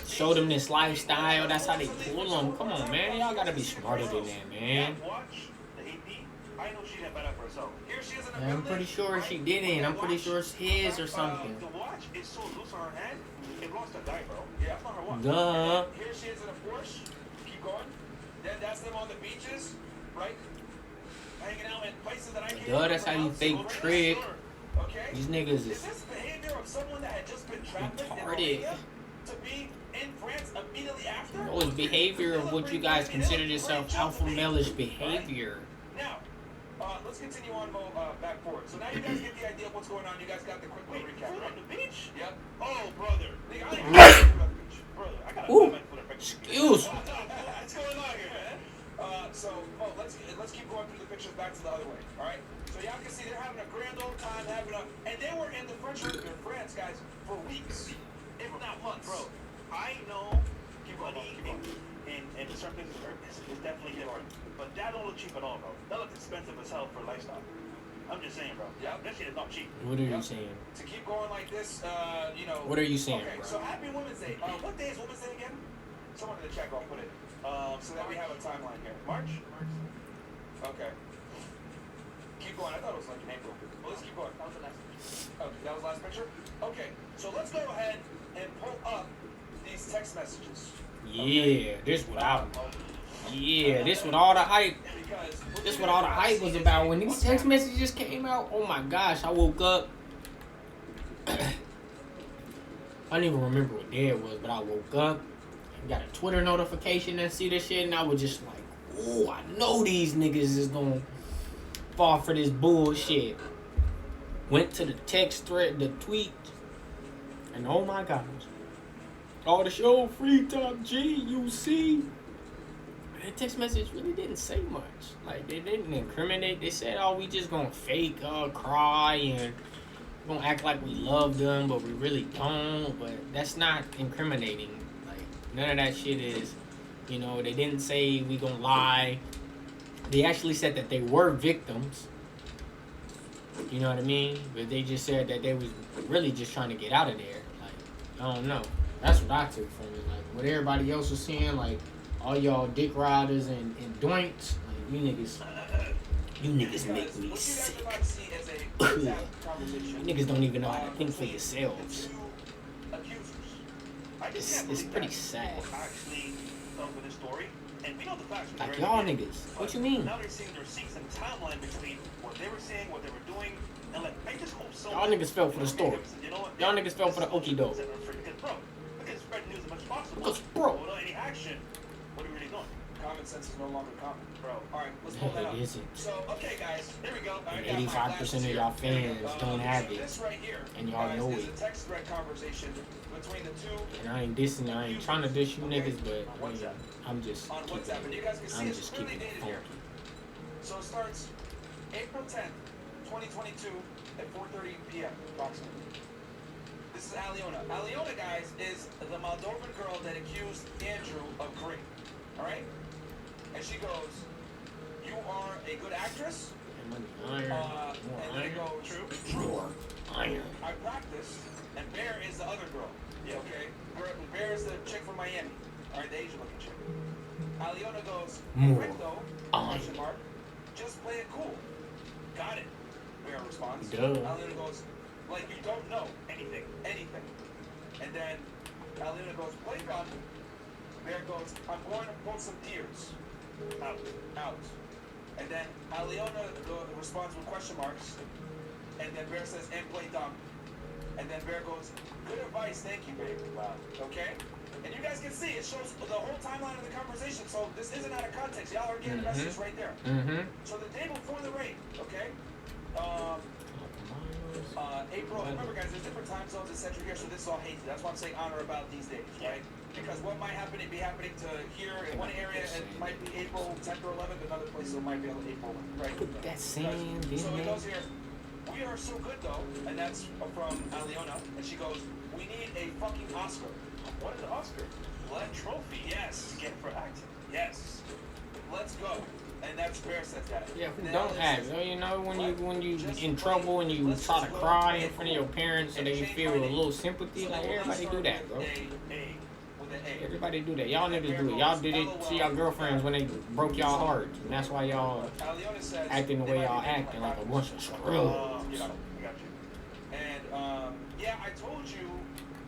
show them this lifestyle. That's how they pull them. Come on, man. Y'all gotta be smarter than that, man. I know she didn't buy that for herself. Here she is in a I'm pretty sure she didn't. I'm pretty sure it's his or something. The watch is so loose on her hand, it belongs to a guy, bro. Yeah, that's not her watch. Duh. Here she is in a Porsche. Keep going. Then that's them on the beaches, right? Hanging out in places that I can't Duh, that's how you pronounce. fake trick. Okay. These niggas Is is this behavior of someone that had just been trafficked in retarded. Romania to be in France immediately after? No, it's behavior of what you guys consider yourself alpha male-ish behavior. Now, let's continue on back forward. So now you guys get the idea of what's going on. You guys got the quick little recap, Food right? on the beach? Yep. Oh, brother. Nigga, I ain't food on the beach. Brother, I got a Ooh. comment for the picture. Excuse me. What's going on here, man? Let's keep going through the pictures back to the other way. All right. So y'all can see they're having a grand old time, and they were in the French Riviera, France, guys, for weeks, if not months. Bro, I know money in certain places is definitely different. But that don't look cheap at all, bro. That looks expensive as hell for a lifestyle. I'm just saying, bro. Yep. That shit is not cheap. What are you Yep. saying? To keep going like this, you know. What are you saying, Okay, bro? so happy Women's Day. What day is Women's Day again? Someone in the chat, I'll put it. So that we have a timeline here. March? Okay. Keep going. I thought it was like in April. Well, let's keep going. That was the last picture. Okay, that was the last picture? Okay, so let's go ahead and pull up these text messages. Yeah, this what I. Yeah, this what all the hype. This what all the hype was about when these text messages came out. Oh my gosh, I woke up. I didn't even remember what day it was, but I woke up and got a Twitter notification and see this shit, and I was just like, "Ooh, I know these niggas is gonna fall for this bullshit." Went to the text thread, the tweet, and oh my gosh, all the show free top GUC. The text message really didn't say much. Like, they didn't incriminate. They said, "Oh, we just gonna fake cry and gonna act like we love them, but we really don't." But that's not incriminating. Like, none of that shit is. You know, they didn't say we gonna lie. They actually said that they were victims. You know what I mean? But they just said that they was really just trying to get out of there. Like, I don't know. That's what I took from it. Like, what everybody else was saying, like, all y'all dick riders and doinks, like, you niggas make me sick. You niggas don't even know how to think for yourselves. It's pretty sad. Actually, for this story, and we know the facts. Like, y'all niggas, what you mean? Now they're seeing their receipts and timeline between what they were saying, what they were doing, and like, I just hope so. Y'all niggas fell for the story. You know what? Y'all niggas fell for the okie doke. Because, bro, we can spread news as much as possible. Because, bro. Without any action, what are we really doing? Common sense is no longer common, bro. All right, let's pull that up. It isn't. So, okay, guys, here we go. And 85% of y'all fans don't have it. This right here, And y'all know is it. a text thread conversation between the two And I ain't dissing, I ain't trying to diss you niggas, but I mean, I'm just on WhatsApp. And you guys can see I'm it's just clearly keeping it dated here. funky. So it starts April 10th, 2022 at 4:30 p.m. approximately. This is Aliona. Aliona, guys, is the Moldovan girl that accused Andrew of rape. All right? And she goes, "You are a good actress." Iron, more And then it iron, goes, more iron. "I practice." And Bear is the other girl. Yeah, okay. Bear is the chick from Miami. All right, the Asian-looking chick. Aliona goes, More "Recto, iron. question mark, just play it cool." Got it. Bear responds. Duh. Aliona goes, "Like you don't know anything. And then Aliona goes, "Play dumb." Bear goes, "I'm going to pull some tears." Out. And then Aliona responds with question marks. And then Bear says, "And play dumb." And then Bear goes, "Good advice, thank you, babe." Wow. Okay? And you guys can see, it shows the whole timeline of the conversation, so this isn't out of context. Y'all are getting the message right there. Mm-hmm. So the day before the rape, okay? April, remember guys, there's different time zones, etc. here, so this is all hazy. That's why I'm saying on or about these days, right? Because what might happen, it be happening to here in one area, it might be April 10th or 11th, another place it might be on April, right? Put that sand in So it there. goes here, "We are so good though," and that's from Aliona, and she goes, "We need a fucking Oscar." What is the Oscar? What? Trophy, yes. Get for acting. Yes. Let's go. And that's Bear says that. Yeah, And then don't Aliona act. says, You know, when you Just in play- trouble and you let's try just to go cry play in front of cool your parents so and they change feel my a name. little sympathy, So like the everybody start do that, bro. with an A. Everybody do that. Y'all niggas do it. Y'all did it to y'all girlfriends when they broke y'all heart, and that's why y'all Aliona says acting the they way might y'all be making acting like a like bunch of screws. I got you. And yeah, I told you,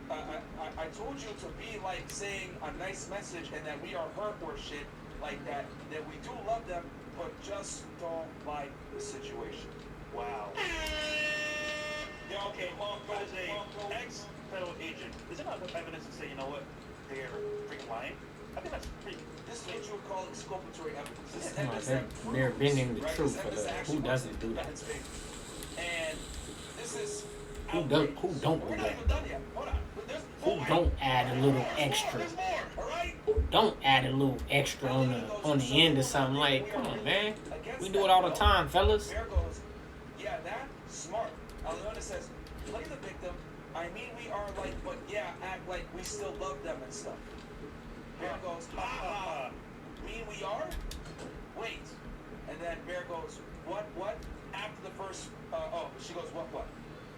I told you to be like saying a nice message and that we are hurt or shit like that. That we do love them, but just don't like the situation. Wow. Yeah, okay, well, as a ex-federal agent, is it not evidence to say, you know what, they're freaking lying? I think that's pretty... This is what you would call exculpatory evidence. This is No, evidence they're- that they're proves, bending the right? truth This for evidence the- that who actually doesn't works do in that? defendant's favor. And this is Who don't We're do not that? even done yet. Hold on. There's Who more. don't add a little There's extra? There's more, all right? Don't add a little extra on the end of something. Like, come on, man. We do it all the time, fellas. Bear goes, "Yeah, that smart." Aliona says, "Play the victim. I mean, we are like, but yeah, act like we still love them and stuff." Bear goes, "Ha ha. Mean we are? Wait." And then Bear goes, "What? after the first, she goes, what?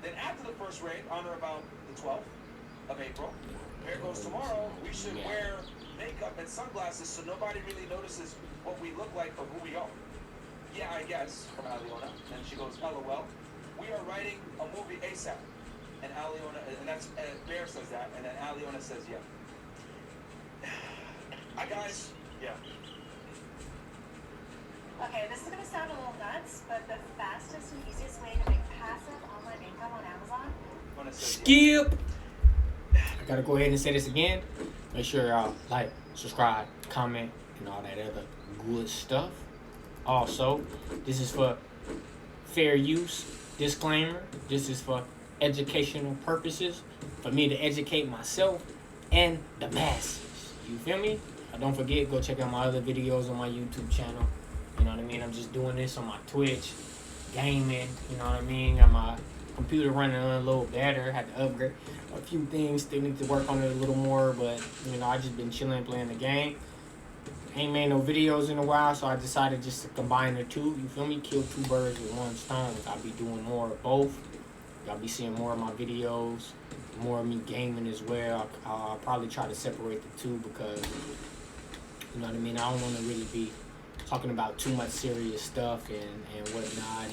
Then after the first raid, on or about the 12th of April, here goes tomorrow, we should wear makeup and sunglasses so nobody really notices what we look like or who we are. Yeah, I guess, from Aliona. And she goes, LOL. We are writing a movie ASAP. And Aliona, and that's, Bear says that, and then Aliona says, yeah. Guys, yeah. Okay, this is gonna sound a little nuts, but the fastest and easiest way to make passive online income on Amazon. Skip. I gotta go ahead and say this again. Make sure y'all like, subscribe, comment, and all that other good stuff. Also, this is for fair use. Disclaimer: this is for educational purposes, for me to educate myself and the masses. You feel me? Don't forget, go check out my other videos on my YouTube channel. You know what I mean? I'm just doing this on my Twitch, gaming. You know what I mean? Got my computer running a little better. Had to upgrade a few things. Still need to work on it a little more, but you know, I just been chilling, playing the game. Ain't made no videos in a while, so I decided just to combine the two. You feel me? Kill two birds with one stone. I'll be doing more of both. Y'all be seeing more of my videos, more of me gaming as well. I'll probably try to separate the two because, you know what I mean, I don't want to really be talking about too much serious stuff and whatnot,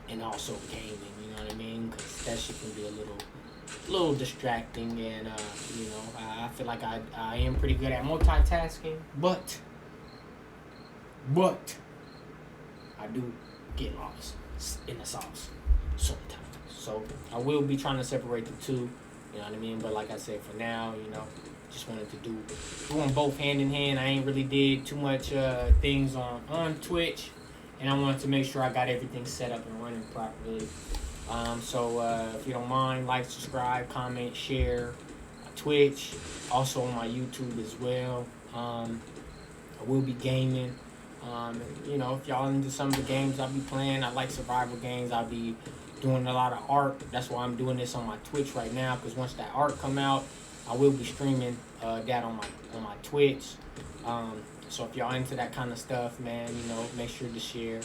and also gaming, you know what I mean, because that shit can be a little distracting, and you know, I feel like I am pretty good at multitasking, but I do get lost in the sauce sometimes. So I will be trying to separate the two, you know what I mean, but like I said, for now, you know, just wanted to do them both hand in hand. I ain't really did too much things on Twitch, and I wanted to make sure I got everything set up and running properly. So if you don't mind, like, subscribe, comment, share, Twitch, also on my YouTube as well. I will be gaming. You know, if y'all into some of the games I'll be playing, I like survival games. I'll be doing a lot of art. That's why I'm doing this on my Twitch right now, because once that art come out, I will be streaming that on my Twitch. So if y'all into that kind of stuff, man, you know, make sure to share,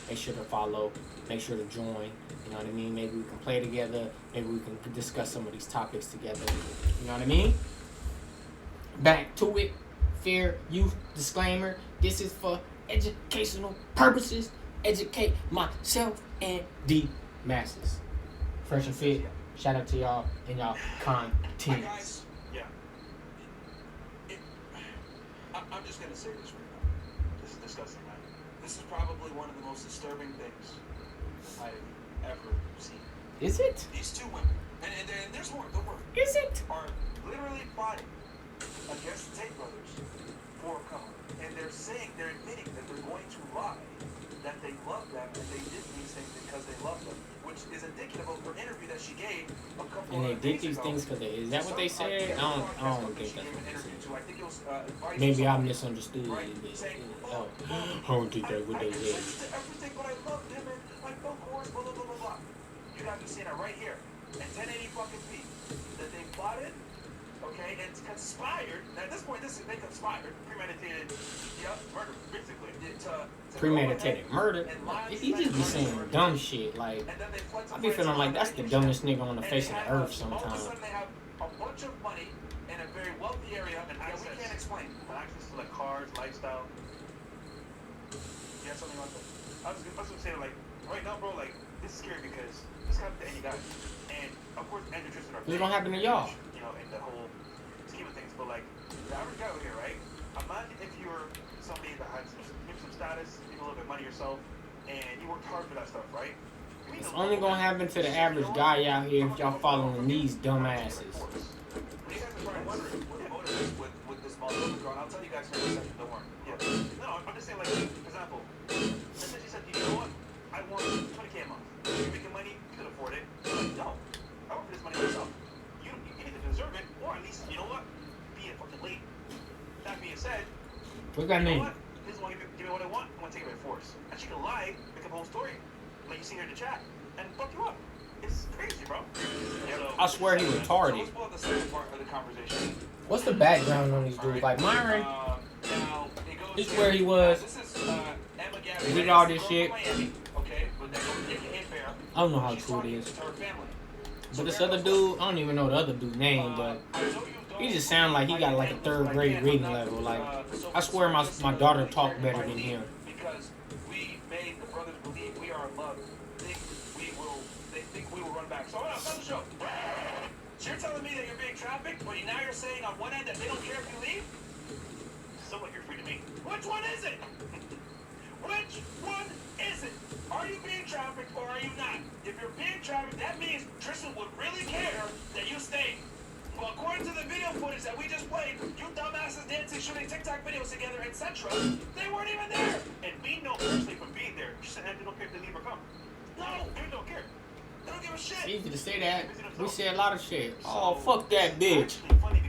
make sure to follow, make sure to join. You know what I mean? Maybe we can play together. Maybe we can discuss some of these topics together. You know what I mean? Back to it. Fair use disclaimer. This is for educational purposes. Educate myself and the masses. Fresh and fit. Shout out to y'all and y'all content. Guys, yeah. I'm just gonna say this right now. This is disgusting, man. This is probably one of the most disturbing things I've ever seen. Is it? These two women, and there's more, don't worry. Is it? Are literally plotting against the Tate brothers for a cover. And they're admitting that they're going to lie, that they love them, and they did these things because they love them, which is indicative of her interview that she gave a couple of days ago. And they did these things because is that what they said? I don't think that's what they said. I think it was Maybe I misunderstood right? it. Saying, Oh, I don't think that's what they said. everything, but I love him, and like, of course, blah, blah, blah, blah, blah. You guys are seeing it right here, and 1080 fucking feet, that they plotted, okay, and conspired. Now, at this point, they conspired, premeditated, murder, basically. Premeditated murder? He just be saying dumb shit. Like, I be feeling like that's the dumbest nigga on the face of the earth sometimes. All of a sudden, they have a bunch of money in a very wealthy area, and we can't explain. Access to like cars, lifestyle. You have something like that? I was gonna say, like, right now, bro, like, this is scary because this can happen to any guy. And of course, Andrew Tristan are This don't happen to y'all. You know, in the whole scheme of things. But like, the average guy over here, right? Imagine if you were somebody that had maybe some status, maybe a little bit of money yourself, and you worked hard for that stuff, right? It's only gonna happen to the average guy out here if y'all following these dumbasses. You guys are probably wondering what the motive is with this Molotov drone. I'll tell you guys in a second, don't worry. Yeah. No, I'm just saying, like, for example, let's say she said, you know what? I want 20K a month. You're making money, you can afford it. You're like, no, I work for this money myself. You either deserve it, or at least, you know what? Be it fucking late. That being said, What's that you mean? know what? This is what give me what I want. I'm gonna take it by force. And she can lie, make up a whole story, like you see her in the chat, and fuck you up. It's crazy, bro. I swear he retarded. Let's pull up the second part of the conversation. What's the background on these dudes? Like Myron, Now, it goes this is here. where he was. This is Emma Gabby. He did all this shit. Miami, okay, but then I don't know how She's true it talking is. to her family. But this other dude, I don't even know the other dude's name, but he just sound like he got like a third grade reading level. Like, I swear my daughter talk better than him. Because we made the brothers believe we are in love. They think we will run back. So another show. So you're telling me that you're being trafficked, but now you're saying on one end that they don't care if you leave? Still like you're free to me. Which one is it? Which one is it? Are you being trafficked or are you not? If you're being trafficked, that means Tristan would really care that you stay. Well, according to the video footage that we just played, you dumbasses dancing, shooting TikTok videos together, etc., they weren't even there. And we know personally from being there, she said they don't care if they leave or come. No, They don't care. they don't give a It's shit. easy to say that. We say a lot of shit. Oh, fuck that bitch.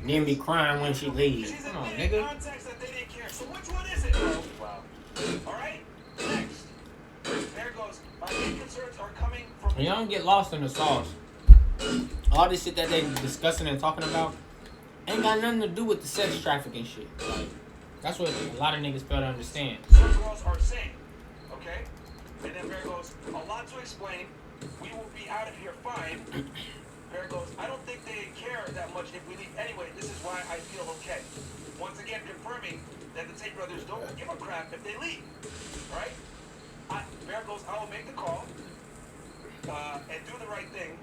And then be crying when she leaves. She's Come on, admitting in nigga. context that they didn't care. So which one is it, bro? Wow. All right, next. There goes. My main concerns are coming from. And y'all don't get lost in the sauce. All this shit that they discussing and talking about ain't got nothing to do with the sex trafficking shit. Like, that's what a lot of niggas fail to understand. Some girls are saying, okay? And then Bear goes, a lot to explain. We will be out of here fine. Bear goes, I don't think they care that much if we leave anyway. This is why I feel okay. Once again, confirming that the Tate brothers don't give a crap if they leave. Right? Bear goes, I will make the call and do the right thing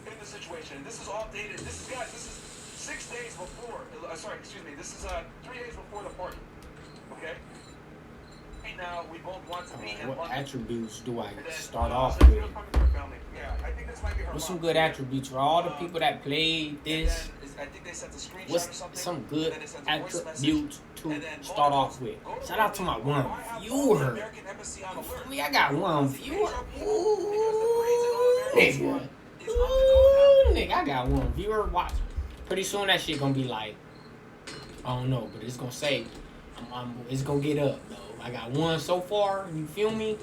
in the situation. This is all dated. This is 6 days before. This is 3 days before the party. Okay? Right now, we both want to be in What London. attributes do I And then, start off So with? you're coming to her family. Yeah, I think this might be her What's some mom. good attributes for all the people that played And this? then I think they sent a screenshot or What's something. some and good then they sent a voice message. attributes to And then start both off with? go to Shout out to my London. one Why have viewer. the American embassy on alert? I mean, I got one viewer. Ooh, nigga. Is on the go now. Ooh, nigga, I got one viewer. Watch. Pretty soon that shit gonna be like, I don't know, but it's gonna say, it's gonna get up though. I got one so far. You feel me?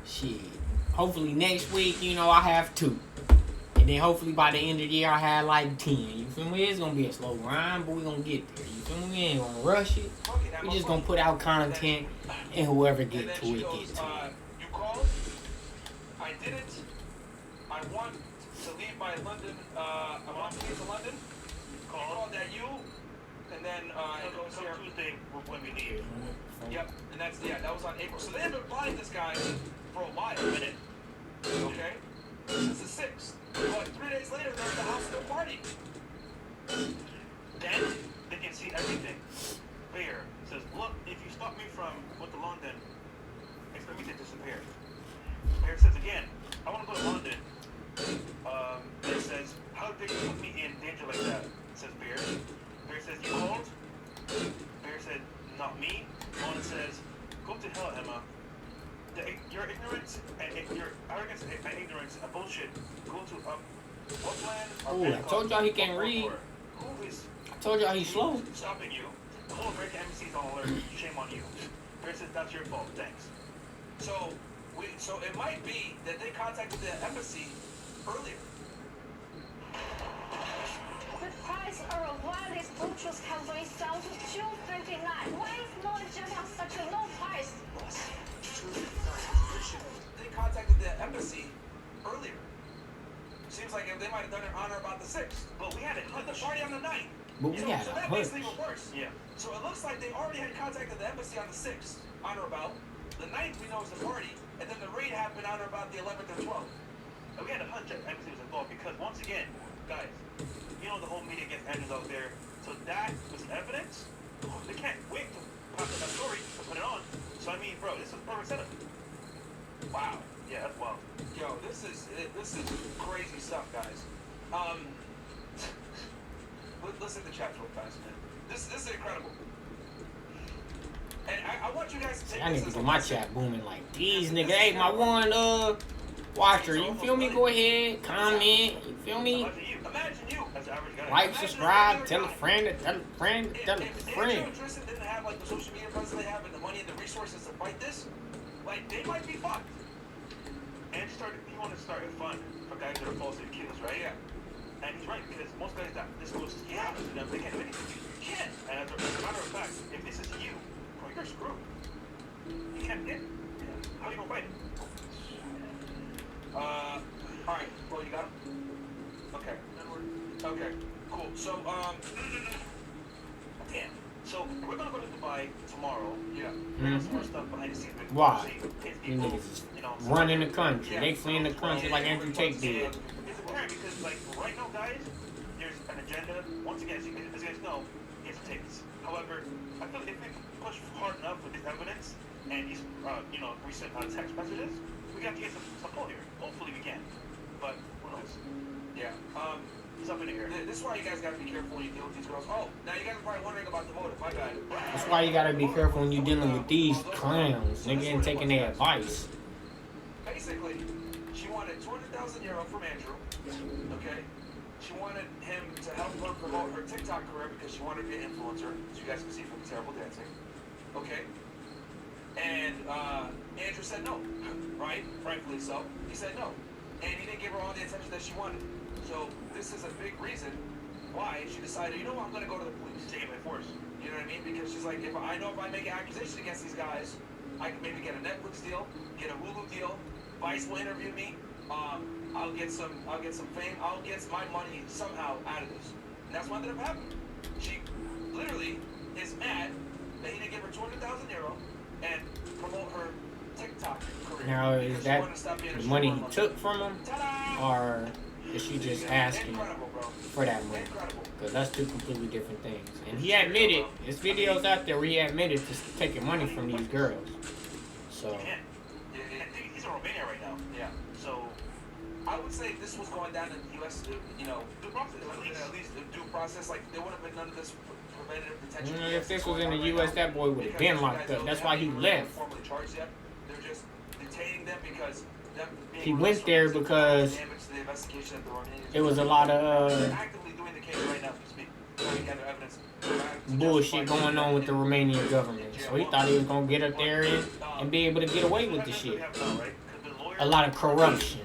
Shit. Hopefully next week, I have 2. And then hopefully by the end of the year, I have like 10. You feel me? It's gonna be a slow grind, but we gonna get there. You feel me? We ain't gonna rush it. We just gonna put out content, and whoever And get then to she it, goes, get to it. you called? I didn't. I want to leave my London. I want to leave to London. Called that you. And then it goes So here. Tuesday when we leave. Yep. And that was on April. So they have been planning this guy for a while. Okay? Since the 6th. But 3 days later, they're at the house still partying. Then they can see everything. Bear says, look, if you stop me from going to London, expect me to disappear. Bear says again, I want to go to London. Bear says, how dare you put me in danger like that? Says Bear. Bear says, you called? Bear said, not me. Mona says, go to hell, Emma. Your ignorance and your arrogance and ignorance and bullshit go to Upland. Ooh, I told y'all he can't read. Who is I told y'all he's slow. stopping you? The whole American embassy is on alert. Shame on you. Bear says, that's your fault. Thanks. So it might be that they contacted the embassy earlier. The price of a wireless Bluetooth can raise down to $2.59. Why is Mona just on such a low price? They contacted the embassy earlier. Seems like they might have done it on or about the 6th. But we had it. But the party on the 9th. But we got So a that hunch. makes it even worse. Yeah. So it looks like they already had contacted the embassy on the 6th, on or about. The 9th we know is the party, and then the raid happened on or about the 11th or 12th. And we had a hunch that embassy was involved because once again, guys, the whole media gets angles out there. So that was evidence. They can't wait to pop that story to put it on. So I mean, bro, this is perfect setup. Wow. Yeah, that's wild. Yo, this is crazy stuff, guys. Listen to the chat real fast, man. This is incredible. And I want you guys to take I this niggas as a in my lesson. chat booming like these niggas. Hey, my one watcher, you feel me? Go ahead, comment. You feel me? Imagine you. As the average guy. Like, subscribe, tell a friend, tell a friend, tell a If friend. Andrew and Tristan didn't have like the social media presence they have and the money and the resources to fight this, like they might be fucked. And he wanted to start a fund for guys that are falsely accused, right? Yeah. And he's right because most guys that this goes to happens to them, they can't do anything. You can't. And as a matter of fact, if this is you, bro, you're screwed. You can't get. How are you gonna fight it? Alright, well, you got him? Okay. Okay, cool. So, Damn. So we're gonna go to Dubai tomorrow. yeah. There's some more stuff behind the scenes. Why? His You people, niggas is you know, running the country. Yeah. They fleeing the country like Andrew Tate did. It's apparent because, like, right now, guys, there's an agenda. Once again, as you guys know, he has tapes. However, I feel if we push hard enough with this evidence and these, you know, recent text messages, we got to get some pull here. Hopefully, we can. But who knows? Yeah. He's up in the air. This is why you guys gotta be careful when you deal with these girls. Oh, now you guys are probably wondering about the motive. My bad. That's why you gotta be careful when you dealing with these clowns, nigga, and taking their advice. Basically, she wanted 200,000 euro from Andrew. Okay. She wanted him to help her promote her TikTok career because she wanted to be an influencer, as you guys can see from the terrible dancing. Okay. And Andrew said no, right? Rightfully so. He said no, and he didn't give her all the attention that she wanted. So this is a big reason why she decided, you know what, I'm gonna go to the police. Take it by force. You know what I mean? Because she's like, if I make an accusation against these guys, I can maybe get a Netflix deal, get a Hulu deal. Vice will interview me. I'll get some fame. I'll get my money somehow out of this. And that's what ended up happening. She literally is mad that he didn't give her 200,000 euro and promote her TikTok career. Now, is because she that wanted to stop being a the money stripper he took from him, Ta-da! or is she just asking Incredible, bro. for that money? Incredible. Because that's two completely different things. And he admitted, there's videos out there where he admitted to taking money from these girls. So, Yeah. He's in Romania right now. Yeah. So, I would say this was going down in the U.S. You know, due process, at least the due process. Like there would have been none of this preventative detention. if this was in the U.S., that boy would have been locked up. That's why he left. Formally charged yet. They're just detaining them because He went there because it was a lot of actively doing the case right now as we speak. Trying to gather evidence. bullshit going on with the Romanian government. So he thought he was gonna get up there and be able to get away with the shit. A lot of corruption.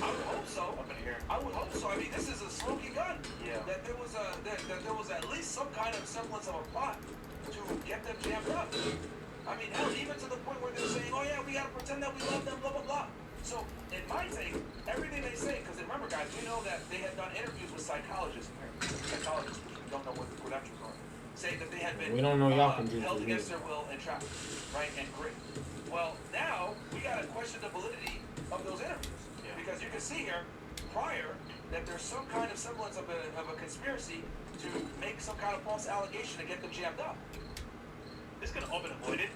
I would hope so. I would hope so. I mean, this is a smoking gun. Yeah. That there was at least some kind of semblance of a plot to get them jammed up. I mean, hell, even to the point where they're saying, "Oh yeah, we gotta pretend that we love them," blah blah blah. So, in my take, everything they say, because remember, guys, we know that they had done interviews with psychologists, which we don't know what the credentials are, saying that they had been We don't know y'all can do held this. against their will and trafficked, right, and raped. Well, now we gotta question the validity of those interviews, because you can see here prior that there's some kind of semblance of a conspiracy to make some kind of false allegation to get them jammed up. This could have all been avoided.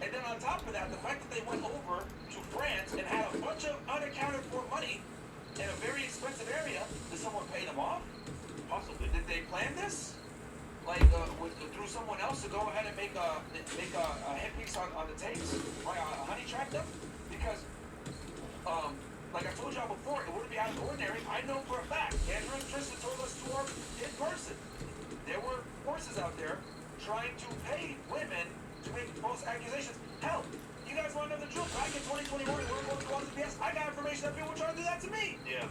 And then on top of that, the fact that they went over to France and had a bunch of unaccounted for money in a very expensive area, did someone pay them off? Possibly. Did they plan this? Like through someone else to go ahead and make a hit piece on the tapes? Right, honey track them? Because like I told y'all before, it wouldn't be out of the ordinary. I know for a fact, Andrew and Tristan told us to work in person. There were forces out there trying to pay women to make false accusations. Hell, you guys want to know the truth? Back in 2021, we were going to call the PS. I got information that people were trying to do that to me. Yeah.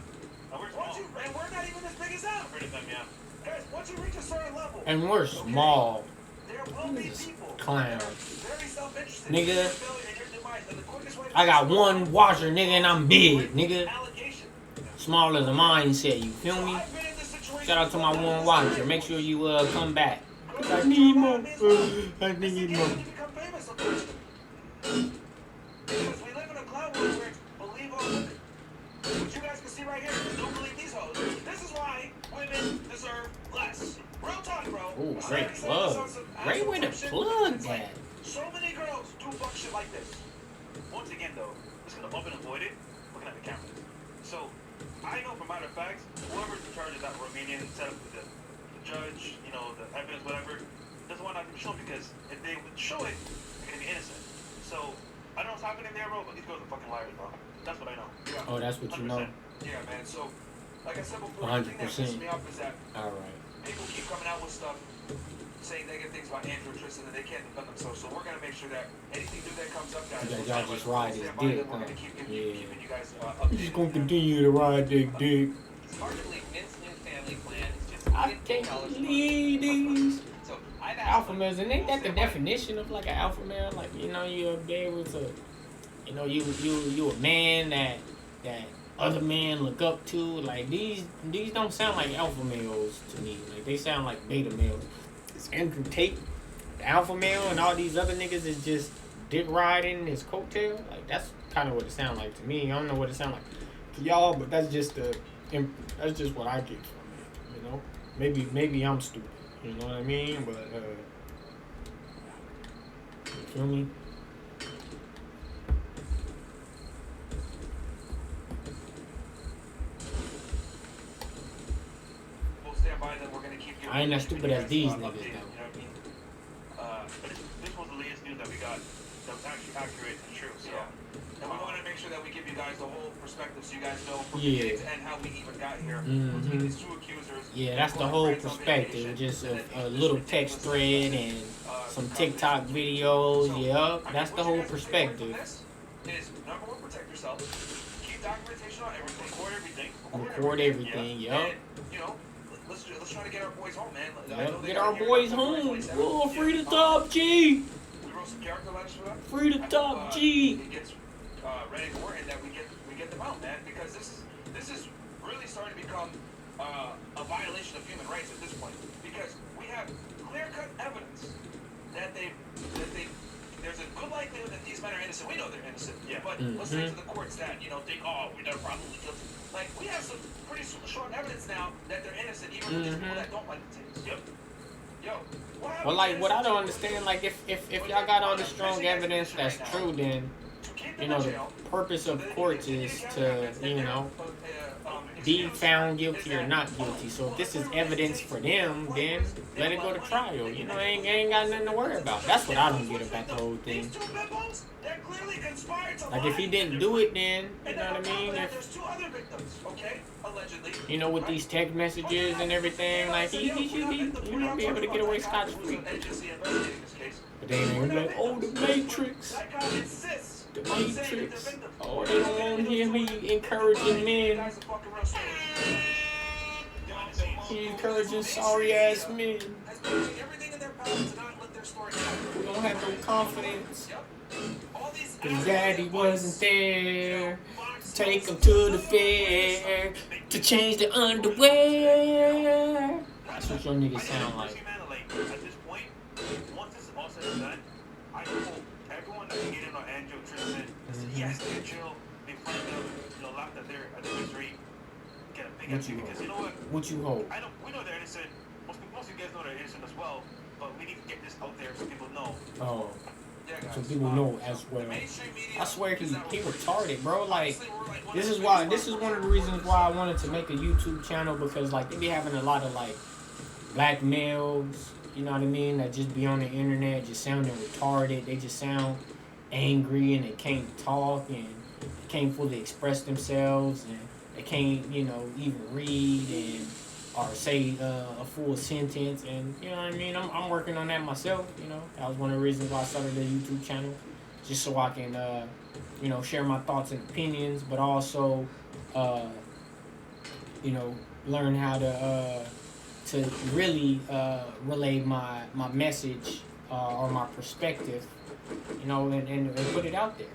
And we're small. And we're not even as big as them. I've heard of them, yeah. Guys, once you reach a certain level, And we're small. there will be people Clown. that are very self-interested Nigga. in your failure and your demise. And the quickest way to I got fix one washer, nigga, and I'm big, nigga. allegation. Small as a mindset, you feel me? I've been in this situation. Shout out to my one washer. Make sure you come back. I need more. I need more. Become famous, unfortunately. Because we live in a cloud world where it's believe all women. What you guys can see right here, don't believe these hoes. This is why women deserve less. Real talk, bro. Ooh, great plug. Great way to plug that. So many girls do fuck shit like this. Once again, though, this could have all been avoided looking at the camera. So, I know for matter of fact, whoever's in charge of that Romanian setup with the judge, you know, the evidence, whatever, doesn't want that to be shown because if they would show it, they're gonna be innocent. So, I don't know what's happening there, bro, but these girls are fucking liars, bro. That's what I know. Yeah. Oh, that's what you know. 100%. Yeah, man. So, like I said before, the thing that pisses me off is that Alright. people keep coming out with stuff saying negative things about Andrew and Tristan and they can't defend themselves. So we're gonna make sure that anything new that comes up, guys, Yeah, y'all just ride his dick, we're gonna huh? keep Yeah. keeping you guys I'm updated. just gonna continue to ride that dick. It's hard to believe Vince's new family plan is just I can't believe these So I've alpha asked males. And ain't that the definition of like an alpha male? Like, you know, you'll be able to you know, you a man that other men look up to. Like these don't sound like alpha males to me. Like they sound like beta males. It's Andrew Tate, the alpha male, and all these other niggas is just dick riding his coattail. Like that's kind of what it sounds like to me. I don't know what it sounds like to y'all, but that's just what I get from it. You know, maybe I'm stupid. You know what I mean? But you feel me? We'll stand by them. We're gonna keep giving I ain't that stupid as these niggas, updates, though. you know what I mean? But this was the latest news that we got that was actually accurate and true. So. And we want to make sure that we give you guys the whole perspective so you guys know from Yeah. beginning to end how we even got here. Mhm. These two accusers. Yeah, that's the whole perspective. Just a little text thread and some TikTok videos. Yeah, that's the whole perspective. Is number one, protect yourself. Keep documentation on everything. Record everything. Record everything. Yup. And, you know, let's try to get our boys home, man. I know Yep. they Get got our here boys by home. 27. Oh, free the top G. We wrote some character letters for them. Free the top G. It gets ready to work, and that we get them out, man, because this is really starting to become a violation of human rights at this point, because we have clear-cut evidence that there's a good likelihood that these men are innocent. We know they're innocent, but let's say to the courts that think, oh, we're not probably guilty. Like we have some pretty strong evidence now that they're innocent, even for these people that don't like the tapes. Yo, what happened? Well, like what I don't understand, like if y'all got all the strong evidence that's true, then the purpose of courts is to be found guilty or not guilty. So if this is evidence for them, then let it go to trial. Ain't got nothing to worry about. That's what I don't get about the whole thing. Like if he didn't do it, then you know what I mean. There's two other victims, okay, allegedly. With these text messages and everything, like he should be able to get away scot free. But they ain't like, oh, the Matrix. The Matrix. Oh, they don't want him. He encouraging men. He encouraging sorry ass men. We don't have no confidence. Cause daddy wasn't there to take him to the fair to change the underwear. That's what your niggas sound like. At this point, once this is all said and done, I hope everyone that can get in on Andrew Tristan, yes, they're chill, they find them, laugh at their misery, get a big entry, because you know what? What you hope? We know they're innocent. Most of you guys know they're innocent as well, but we need to get this out there so people know. Oh. So people know as well. I swear he retarded, bro. Like this is one of the reasons why I wanted to make a YouTube channel, because like they be having a lot of like black males, you know what I mean, that just be on the internet just sounding retarded. They just sound angry and they can't talk and they can't fully express themselves and they can't, even read and or say a full sentence, and you know what I mean. I'm working on that myself. That was one of the reasons why I started a YouTube channel, just so I can share my thoughts and opinions, but also learn how to really relay my message or my perspective, and put it out there.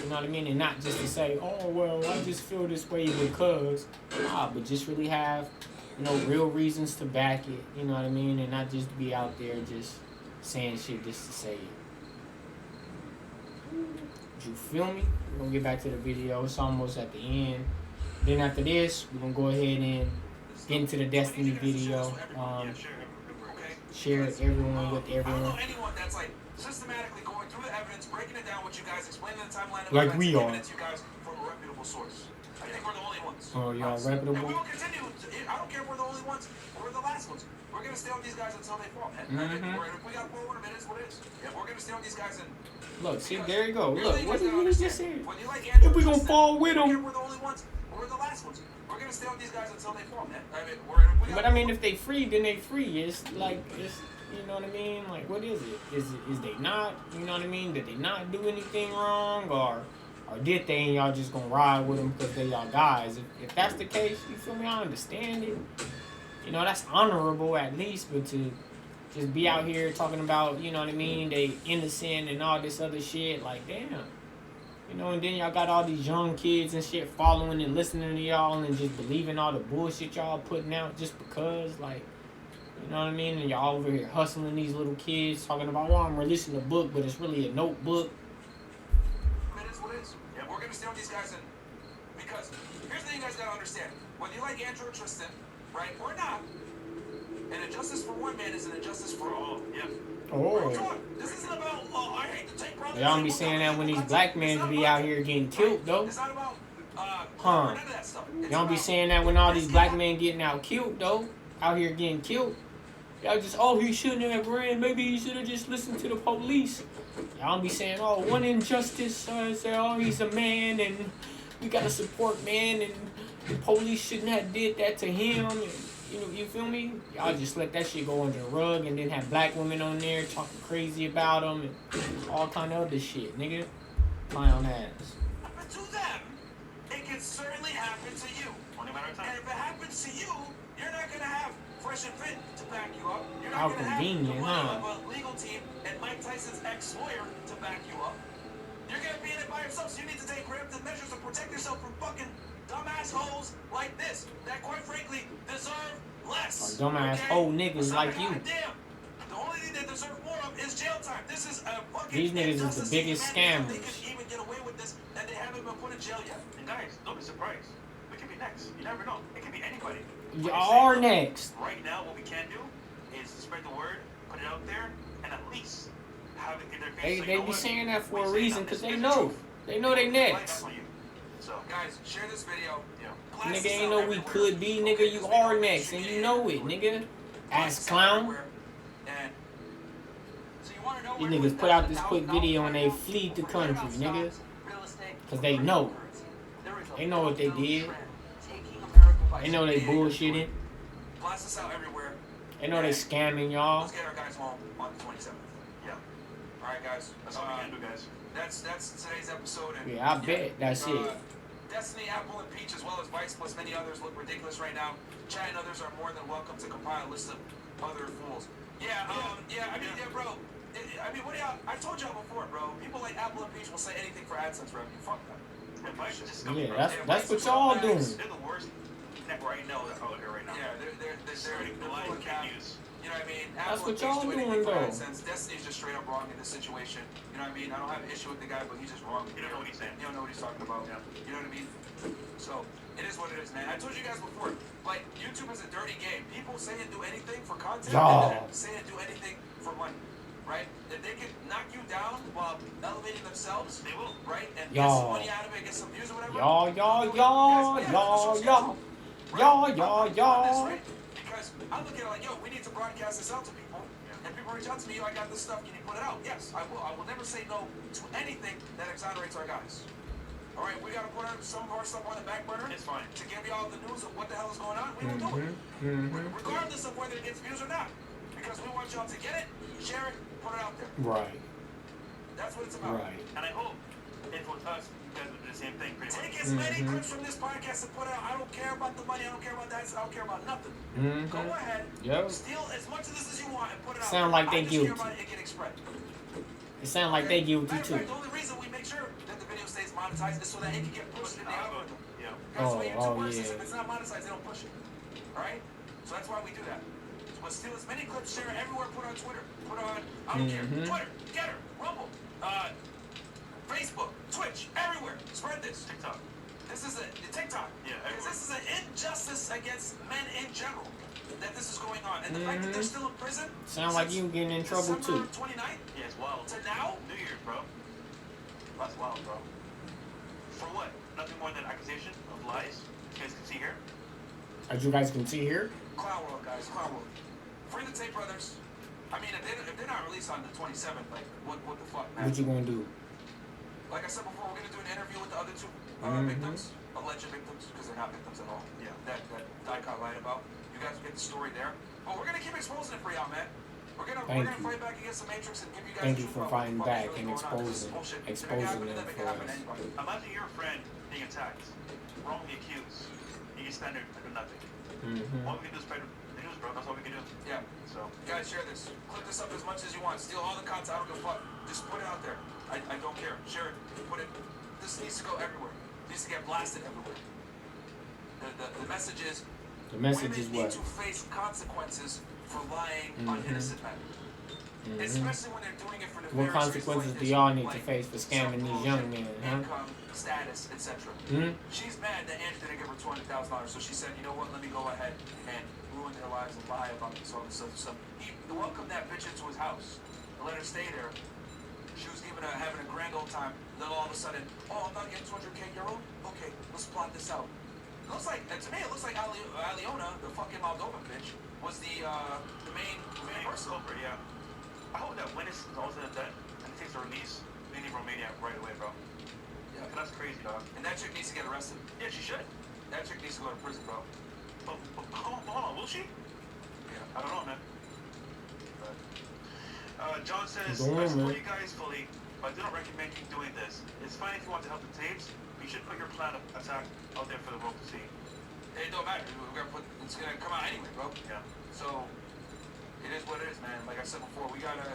You know what I mean? And not just to say, oh well, I just feel this way because, but just really have real reasons to back it, you know what I mean? And not just be out there just saying shit just to say it. You feel me? We're going to get back to the video. It's almost at the end. Then after this, we're going to go ahead and get into the Destiny video. Share everyone with everyone. I don't know anyone that's like systematically going through the evidence, breaking it down, what you guys explaining the timeline of like events, we are. giving it to you guys from a reputable source. I think we're the only ones. Oh, y'all And reputable? we will continue. I don't care if we're the only ones or we're the last ones. We're going to stay on these guys until they fall, man. If we got 4 more minutes, what it is. Yeah, we're going to stay on these guys and... Look, see, there you go. Look, what did he just say? When you like If Andrew we gonna Tristan, fall with I don't care them. if we're the only ones or we're the last ones. We're going to stay on these guys until they fall, man. But I mean, if they free, then they free. It's like, you know what I mean? Like, what is it? Is they not, you know what I mean? Did they not do anything wrong? Or did they and y'all just gonna ride with them because they y'all guys? If that's the case, you feel me? I understand it. That's honorable at least, but to just be out here talking about, you know what I mean, they innocent and all this other shit, like, damn. You know, and then y'all got all these young kids and shit following and listening to y'all and just believing all the bullshit y'all putting out just because, like, you know what I mean? And y'all over here hustling these little kids, talking about, oh, I'm releasing a book, but it's really a notebook. I mean, it is what it is. Yeah, we're gonna stay with these guys, and because here's the thing you guys gotta understand: whether you like Andrew or Tristan, right, or not, an injustice for one man is an injustice for all. Yeah. Oh. This isn't about I hate the Tate brothers. Y'all don't be saying that when these black men be out here getting killed, though. It's not about Huh. none of that stuff. Y'all don't be saying that when all these black men getting out killed, though. Out here getting killed. Y'all just, oh, he shouldn't have ran. Maybe he should have just listened to the police. Y'all don't be saying, oh, one injustice. Say, oh, he's a man and we gotta support man and the police shouldn't have did that to him. And, you know, you feel me? Y'all just let that shit go under the rug and then have black women on there talking crazy about them and all kind of other shit, nigga. Clown ass. But to them, it can certainly happen to you. Only a matter of time. And if it happens to you, you're not gonna have Fresh and Fit to back you up. You're How not gonna have the convenient, money huh? of a legal team and Mike Tyson's ex-lawyer to back you up. You're gonna be in it by yourself, so you need to take preemptive measures to protect yourself from fucking dumbass hoes like this that, quite frankly, deserve less. Or dumbass hoe niggas like you. Damn. The only thing they deserve more of is jail time. This is a fucking These niggas is injustice the biggest to humanity. scammers. They could even get away with this, and they haven't been put in jail yet. And guys, don't be surprised. We could be next. You never know. It could be anybody. Y'all are next. Right now, what we can do is spread the word, put it out there, and at least have it in their face. They be saying that for a reason, because they know. They know they next. So, Guys, share this video. yeah. Nigga ain't know we could be, nigga. You are next, and you know it, nigga. Ass clown. And so you wanna know These niggas put out this quick video and they flee the country, nigga. Because they know. They know what they did. They know they bullshitting. blast us out everywhere. They know they scamming y'all. Let's get our guys home on the 27th. Yeah. Alright, guys. That's all we can do, guys. That's today's episode. And Yeah, I bet. That's it. Destiny, Apple, and Peach, as well as Vice, plus many others, look ridiculous right now. Chad and others are more than welcome to compile a list of other fools. Bro. I mean, what do y'all? I told y'all before, bro. People like Apple and Peach will say anything for AdSense revenue. Fuck that. And Vice is just Yeah, that's what y'all doing. They're the worst network right now that's out here right now. Yeah, they're Blind pulling cap. news. You know what I mean? That's Apple what and Peach y'all do anything doing, for though. AdSense. Destiny's just straight up wrong in this situation. You know what I mean? I don't have an issue with the guy, but he's just wrong. You don't know what he's saying. You don't know what he's talking about. Yeah. You know what I mean? So, it is what it is, man. I told you guys before, like, YouTube is a dirty game. People say and do anything for content, Y'all. and then say and do anything for money, right? If they can knock you down while elevating themselves, They will. right? And get Y'all. some money out of it, get some views or whatever. Y'all. Right? Because I look at it like, yo, we need to broadcast this out to people. And people reach out to me, yo, I got this stuff, can you put it out? Yes, I will. I will never say no to anything that exonerates our guys. All right, we got to put some of our stuff on the back burner. It's fine. To give y'all the news of what the hell is going on. We will do it. Regardless of whether it gets views or not. Because we want y'all to get it, share it, put it out there. Right. That's what it's about. Right. And I hope if with us, you guys will do the same thing pretty much. Take as many clips from this podcast and put it out. I don't care about the money. I don't care about that. I don't care about nothing. Go ahead. Yep. Steal as much of this as you want and put it out. Sound like they I just guilty. care about it and get expressed. It sound like they guilty Matter of too. fact, the only reason we make sure that the video stays monetized is so that it can get pushed in the algorithm. Yeah. That's the way YouTube works. yeah. Is if it's not monetized, they don't push it. All right? So that's why we do that. But steal as many clips, share it everywhere. Put on Twitter. Put on I don't care. Twitter, Getter, Rumble, Facebook, Twitch, everywhere. Spread this. TikTok. This is a TikTok. Yeah, Because everywhere. this is an injustice against men in general that this is going on, and the fact that they're still in prison. Sound like you getting in trouble December too. 29th Yeah, it's wild. to now. New Year's, bro. That's wild, bro. For what? Nothing more than accusation of lies. You guys can see here. As you guys can see here. Clown World, guys. Clown World. Free the Tate brothers. I mean, if they're not released on the 27th, like, what the fuck, man? What you gonna do? Like I said before, we're gonna do an interview with the other two victims, alleged victims, because they're not victims at all. Yeah. That Icon lied about. You guys will get the story there. But we're gonna keep exposing it for y'all, man. We're gonna fight back against the Matrix and give you guys. Thank the you truth for about fighting what the fuck back is and really going on. This is exposing bullshit. them If it can happen to them, it for can happen to us. anybody. Imagine your friend being attacked, wrongly accused. You can stand there and do nothing. All we can do is spread the news, bro. That's all we can do. Yeah. So. Guys, share this. Clip this up as much as you want. Steal all the content. I don't give a fuck. Just put it out there. I don't care. Share it. Put it this needs to go everywhere. It needs to get blasted everywhere. The message is. The message is women what? need to face consequences for lying on innocent men. Especially when they're doing it for the What consequences do y'all need to face for scamming these young men, huh? Income, status, etc. She's mad that Andrew didn't give her $200,000, so she said, you know what, let me go ahead and ruin their lives and lie about this, all this other stuff. He welcomed that bitch into his house and let her stay there. She was even having a grand old time. Then all of a sudden, oh, I'm not getting 200K euro? Okay, let's plot this out. It looks like, to me, it looks like Aliona, the fucking Moldovan bitch, was the main person. Culprit, yeah. I hope that witness is also in debt and takes her niece, leaving Romania right away, bro. Yeah. That's crazy, dog. And that chick needs to get arrested. Yeah, she should. That chick needs to go to prison, bro. But hold on, will she? Yeah. I don't know, man. John says, Go on, I support man. you guys fully, but I do not recommend you doing this. It's fine if you want to help the tapes, but you should put your plan of attack out there for the world to see. It don't matter. It's gonna come out anyway, bro. Yeah. So it is what it is, man. Like I said before, we gotta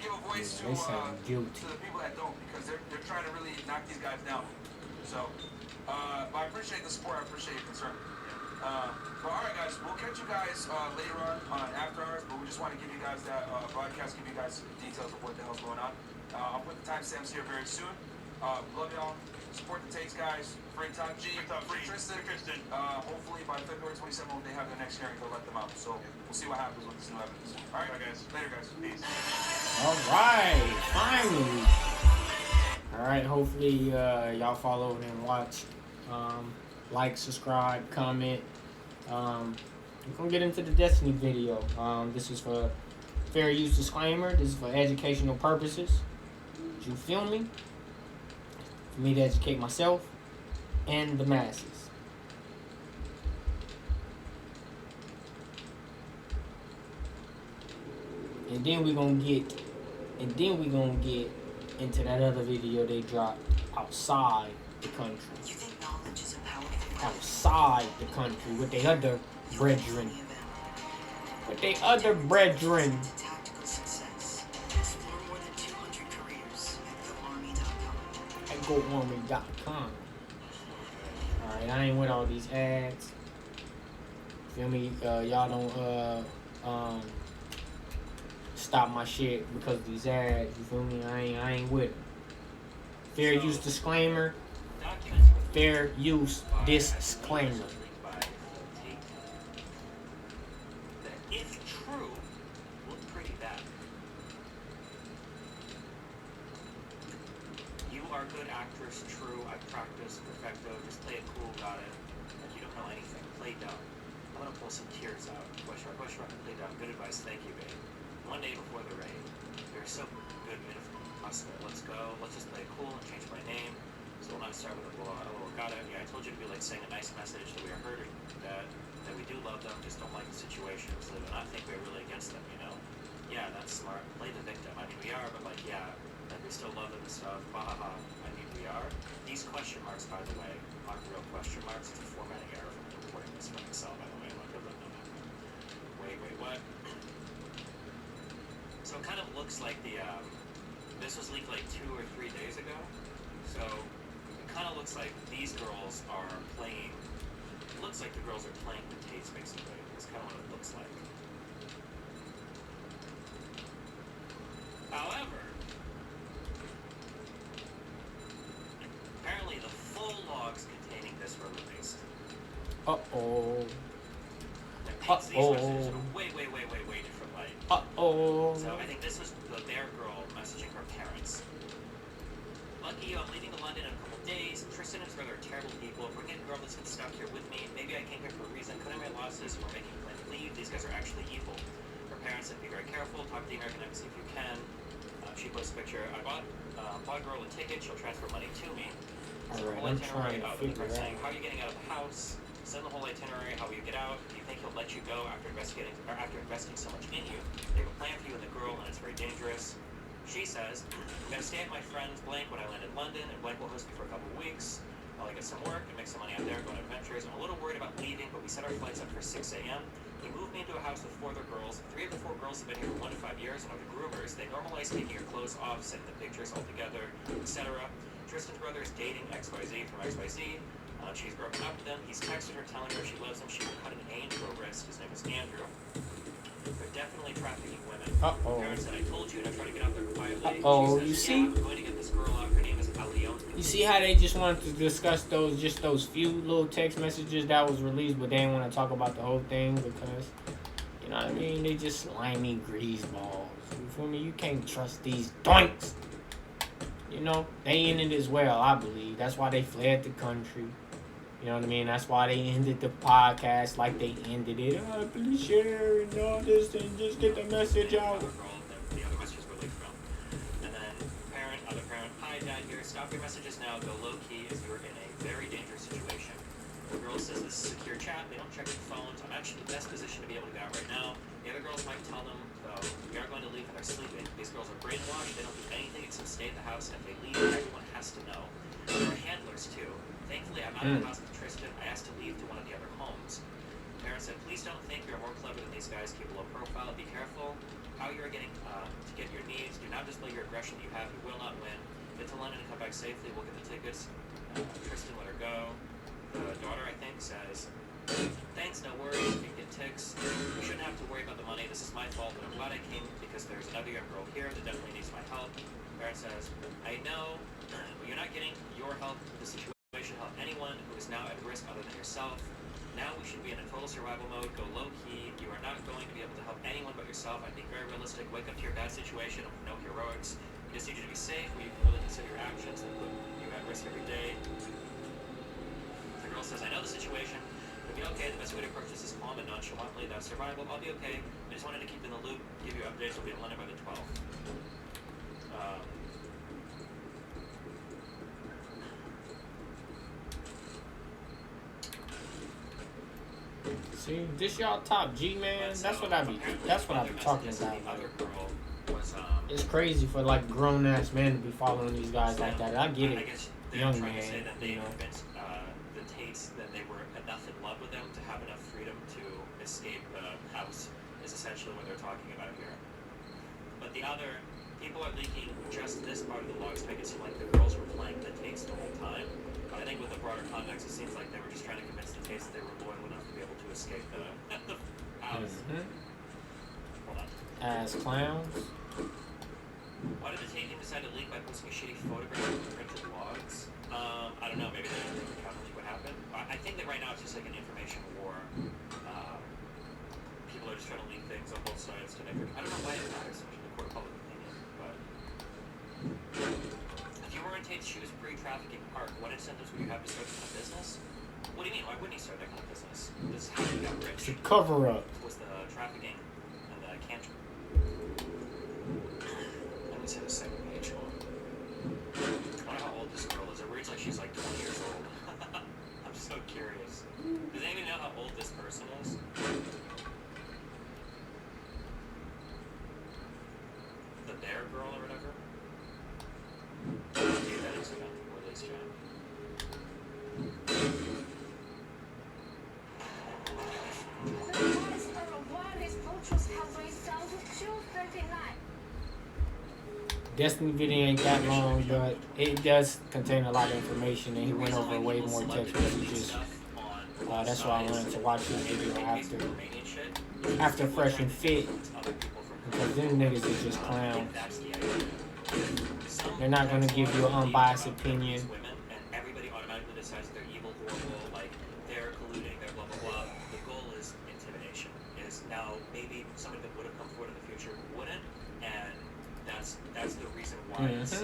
give a voice Yeah, they sound to guilty. the people that don't, because they're trying to really knock these guys down. So, but I appreciate the support. I appreciate your concern. But all right, guys, we'll catch you guys later on after hours. But we just want to give you guys that broadcast, give you guys details of what the hell's going on. I'll put the timestamps here very soon. Love y'all. Support the Tates, guys. Free Top G, free Tristan. Hopefully by February 27th, when they have their next hearing, they'll let them out. So we'll see what happens with this new evidence. All right, guys. Later, guys. Peace. All right, finally. All right, hopefully y'all follow and watch. Like, subscribe, comment. We're gonna get into the Destiny video. This is for fair use disclaimer. This is for educational purposes. You feel me? For me to educate myself and the masses. And then we're gonna get into that other video they dropped outside the country. You think knowledge is a powerful Outside the country with their other brethren. With their other brethren. tactical success. Explore more than 200 careers at goarmy.com. At goarmy.com. Alright, I ain't with all these ads. Feel me? Y'all don't stop my shit because of these ads. You feel me? I ain't with it. Fair use disclaimer. Documents were Fair use by- disclaimer. by Tate. That, if true, look pretty bad. You are good actress, true. I practice, perfecto. Just play it cool, got it. Like you don't know anything. Play dumb. I'm gonna pull some tears out. Push rock, and play dumb. Good advice, thank you, babe. One day before the raid, you're so good, beautiful. Hustler. Let's go. Let's just play it cool and change my name. So we'll not start with a little got it. Yeah, I told you to be like saying a nice message that we are hurting, that we do love them, just don't like the situation, so they do not think we're really against them, you know? Yeah, that's smart. Play the victim. I mean, we are, but like, yeah, like we still love them and stuff. Bahaha. I mean, we are. These question marks, by the way, aren't real question marks. It's a formatting error from reporting this from Excel, by the way. Wait, what? So it kind of looks like the, this was leaked like 2 or 3 days ago. So it kind of looks like these girls are playing, it looks like the girls are playing the Tates, basically. That's kind of what it looks like. However, apparently the full logs containing this were released. Uh-oh. That paints these messages in a way different light. Uh-oh. So I think this was their girl messaging her parents. Lucky I'm leaving to London in a couple days. Tristan and his brother are terrible people. Bring in a girl that's been stuck here with me. Maybe I came here for a reason. Cutting my losses. We're making a plan to leave. These guys are actually evil. Her parents said be very careful. Talk to the American Embassy if you can. She posts a picture. I bought a girl a ticket. She'll transfer money to me. So the whole Alright, I'm trying itinerary. to figure Saying, out. how are you getting out of the house? Send the whole itinerary. How will you get out? Do you think he'll let you go after investing so much in you? They have a plan for you and the girl, and it's very dangerous. She says, I'm going to stay at my friend's blank when I land in London, and blank will host me for a couple of weeks. While I get some work and make some money out there, go on adventures. I'm a little worried about leaving, but we set our flights up for 6 a.m. He moved me into a house with 4 other girls. 3 of the 4 girls have been here for 1 to 5 years and are the groomers. They normalize taking your clothes off, sending the pictures all together, etc. Tristan's brother is dating XYZ from XYZ. She's broken up with him. He's texted her telling her she loves him. She will cut an A into her wrist. His name is Andrew. They're definitely trafficking women. Parents said, I told you to try to get out there quietly. You see? I'm going to get this girl out. Her name is Leon. You see how they just wanted to discuss those few little text messages that was released, but they didn't want to talk about the whole thing because, you know what I mean? They just slimy greaseballs. You feel me? You can't trust these doinks. You know, they in it as well, I believe. That's why they fled the country. You know what I mean? That's why they ended the podcast like they ended it. Please share and all this and just get the message out. The other messages were leaked from. And then other parent, hi dad here, stop your messages now, go low key as you're in a very dangerous situation. The girl says this is secure chat, they don't check their phones. I'm actually in the best position to be able to get out right now. The other girls might tell them, though, we are going to leave and they're sleeping. These girls are brainwashed, they don't do anything except stay at the house, and if they leave, everyone has to know. There are handlers too. Thankfully, I'm out of the house with Tristan. I asked to leave to one of the other homes. Parents said, please don't think you're more clever than these guys. Keep a low profile. Be careful how you're getting to get your needs. Do not display your aggression that you have. You will not win. Get to London and come back safely. We'll get the tickets. Tristan let her go. The daughter, I think, says, thanks, no worries. You can get ticks. You shouldn't have to worry about the money. This is my fault, but I'm glad I came because there's another young girl here that definitely needs my help. Parent says, I know, but you're not getting your help. The situation help anyone who is now at risk other than yourself. Now we should be in a total survival mode. Go low key. You are not going to be able to help anyone but yourself. I think very realistic. Wake up to your bad situation. No heroics. We just need you to be safe. Where you can really consider your actions that put you at risk every day. The girl says, I know the situation. It'll be okay. The best way to approach this is calm and nonchalantly. That's survival. I'll be okay. I just wanted to keep in the loop, give you updates. We'll be in London by the 12th. See, this y'all top G, man. That's what I be talking about. It's crazy for like grown ass men to be following these guys like that. I get it, young man. You know. The Tates that they were enough in love with them to have enough freedom to escape the house is essentially what they're talking about here. But the other people are leaking just this part of the logs to make it seem like the girls were playing the Tates the whole time. But I think with the broader context, it seems like they were just trying to convince the Tates that they were loyal enough to be able to escape the house. Hold on. As clowns. Why did the Tate team decide to leak by posting a shitty photograph of the printed logs? I don't know. Maybe they didn't think what happened. I think that right now it's just like an information war. People are just trying to leak things on both sides to make it. I don't know why it matters so much in the court of public opinion, but if you were in Tate's shoes pre-trafficking Park, what incentives would you have to start that kind of business? What do you mean? Why wouldn't he start that kind of business? This is how he got rich. It's a cover up. Was the trafficking and the cancer. Let me see the second page. I wonder how old this girl is. It reads like she's like 20 years old. I'm so curious. Does anybody know how old this person is? The bear girl or whatever? Dude, that is about to release chat. The price of a wireless Bluetooth headphones down to $239. Destiny video ain't that long, but it does contain a lot of information, and he went over way more text messages. That's why I wanted to watch this video after Fresh and Fit, because them niggas is just clowns. They're not gonna give you an unbiased opinion. Everybody automatically decides they're evil, horrible, like they're colluding, they're blah blah blah. The goal is intimidation. Is now maybe somebody that would have come forward in the future wouldn't, and that's the reason why it's,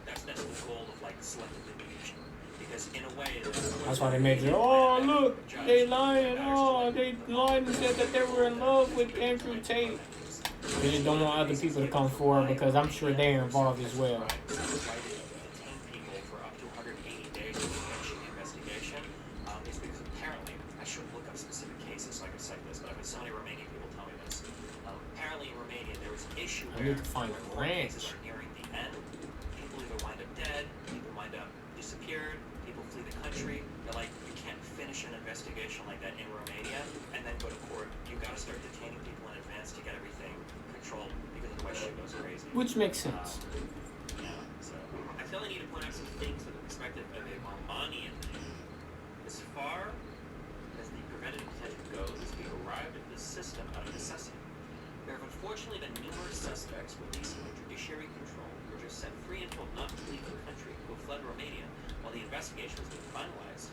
that's the goal of like selective litigation. Because in a way, that's why they made it. Oh look, they lying. Oh, they lied and said that they were in love with Andrew Tate. They just don't want other people to come forward because I'm sure they're involved as well. I need to find a ranch. Nearing the end, people either wind up dead, people wind up disappeared, people flee the country. They're like, you can't finish an investigation like that in Romania and then go to court. You gotta start detaining people in advance to get everything controlled because otherwise shit goes crazy. Which makes sense. Yeah, so I feel I need to point out some things from the perspective of a Momanian. As far as the preventative detention goes, we arrived at this system out of necessity. There have unfortunately been numerous suspects released under judiciary control who were just set free and told not to leave the country, who fled Romania while the investigation was being finalized,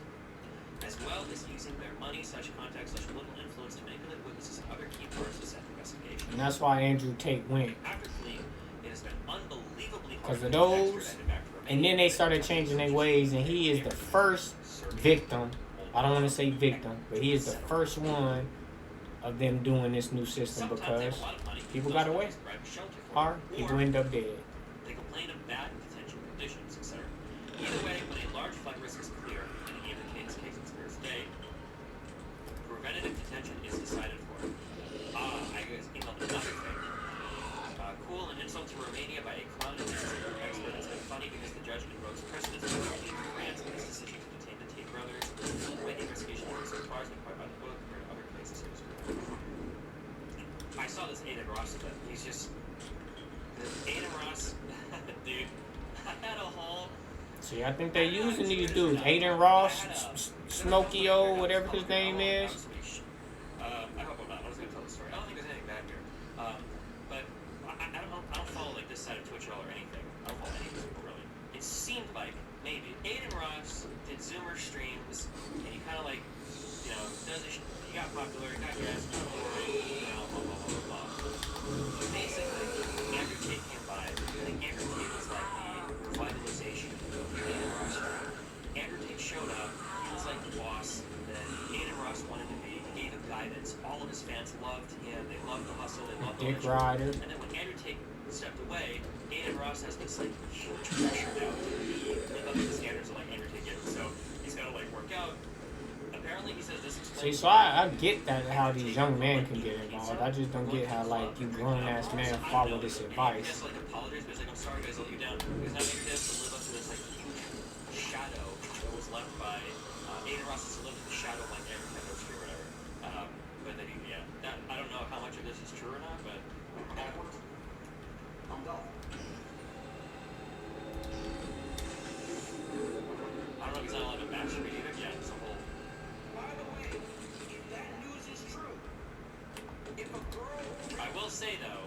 as well as using their money, contacts, political influence to manipulate witnesses and other key parts of said investigation. And that's why Andrew Tate went. After fleeing, it has been unbelievably hard Because of to those, extradite back to Romania. and then they started changing their ways, and he is the first victim. I don't want to say victim, but he is the first one of them doing this new system because people got away, or people end up dead. They complain of bad detention conditions, etc. Either way, when a large flight risk is clear, and in Ian Tate's case it's clear as day, preventative detention is decided for. I guess emailed another thing. Cool, an insult to Romania by a clown expert. It's been funny because the judge invokes precedents for Romania and France in his decision to detain the Tate brothers. The way the investigation works so far has been quite by the book compared to other cases. I saw this Aiden Ross event. He's just Aiden Ross, dude. I had a whole. See, I think they're using these dudes. Aiden Ross, Smokey-O, whatever his name is. I hope I'm not. I was going to tell the story. I don't think there's anything bad here. But I don't follow like this side of Twitch at all or anything. I don't follow any of these people really. It seemed like maybe Aiden Ross did Zoomer streams and he kind of like, you know, he got popular, he got guests, got boring, you know, blah, blah, blah, blah, blah. Basically, Andrew Tate came by. I think Andrew Tate was like the revitalization of Aiden Ross. Andrew Tate showed up. He was like the boss that Aiden Ross wanted to be. He gave him guidance. All of his fans loved him. They loved the hustle. They loved Dick Rider. And then when Andrew Tate stepped away, Aiden Ross has this like huge pressure now to live up to the standards of like Andrew Tate gives. So he's got to like work out. Apparently, he says this See, explains. so I get that how these young men can get involved. I just don't get how like you grown ass man follow this advice. Just like apologize, but he's like, I'm sorry guys, I let you down. Because now Andrew Tate has to live up to this like huge shadow that was left by Aiden Ross has to live in the shadow of like Andrew Tate or whatever. But then yeah, I don't know how much of this is true or not, but. I'm done. I don't know if he's not allowed to masturbate either. Yeah, it's a whole. By the way, if that news is true, if a girl... I will say though,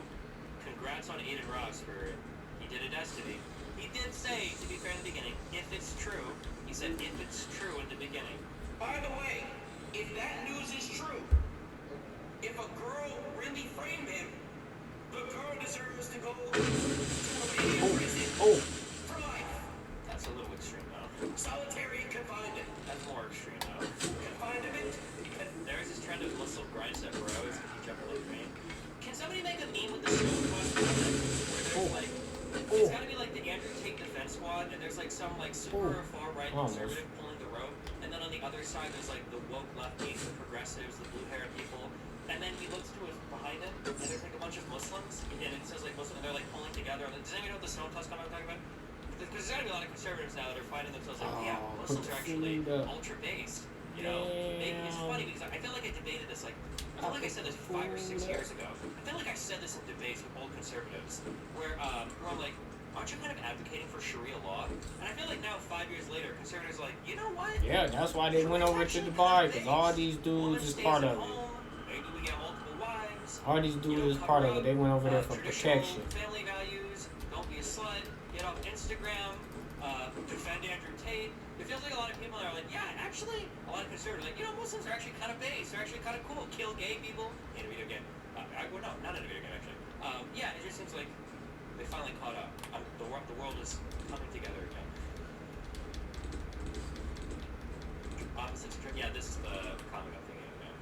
congrats on Aiden Ross for he did a Destiny. He did say, to be fair in the beginning, if it's true. He said if it's true in the beginning. By the way, if that news is true, if a girl really framed him, the girl deserves to go to a prison for life. That's a little extreme though. Solitary confinement. That's more extreme though. Confinement. There's this trend of muscle grind stuff where I always keep jumping like rain. Can somebody make a meme with the stone squad where there's like it's gotta be like the Andrew Tate defense squad and there's like some like super far right conservative pulling the rope and then on the other side there's like the woke lefties, the progressives, the blue haired people. And then he looks to his behind him, and there's like a bunch of Muslims, and it says like Muslim, and they're like pulling together. Does anybody know what the stone toss I'm talking about? Because there's gotta be a lot of conservatives now that are finding themselves like, yeah, Muslims are actually ultra-based. You know, it's funny because I feel like I debated this like, I feel like I said this 5 or 6 years ago. I feel like I said this in debates with old conservatives, where I'm like, aren't you kind of advocating for Sharia law? And I feel like now, 5 years later, conservatives are like, you know what? Yeah, that's why they went over to Dubai, because all these dudes is part of it. All these dudes is part of it. They went over there for protection. Family values, don't be a slut, get off Instagram, defend Andrew Tate. It feels like a lot of people are like, yeah, actually, a lot of conservatives are like, you know, Muslims are actually kind of base. They're actually kind of cool. Kill gay people in a video game. Well, no, not in a video game, actually. Yeah, it just seems like they finally caught up. The world is coming together again. Opposites. Yeah, this is the comic I'm thinking of.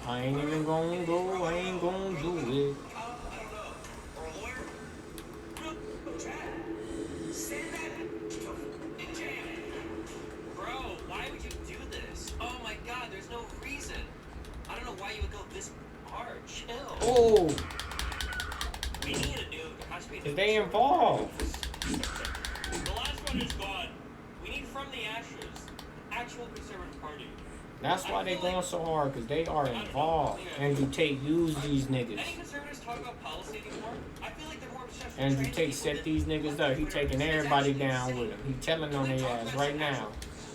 I ain't even gonna go, I ain't gonna do it. Bro, why would you do this? Oh my god, there's no reason. I don't know why you would go this hard. Chill. Oh, We need a new. There has to be a new. they involved. The last one is gone. We need From the Ashes. Actual conservative party. That's why they going so hard, because they are involved. Andrew Tate used these niggas. Any conservatives talk about policy anymore? I feel like they're more obsessed with Andrew trans Tate people set than- these niggas up. He taking everybody down with him. He telling on their ass right now.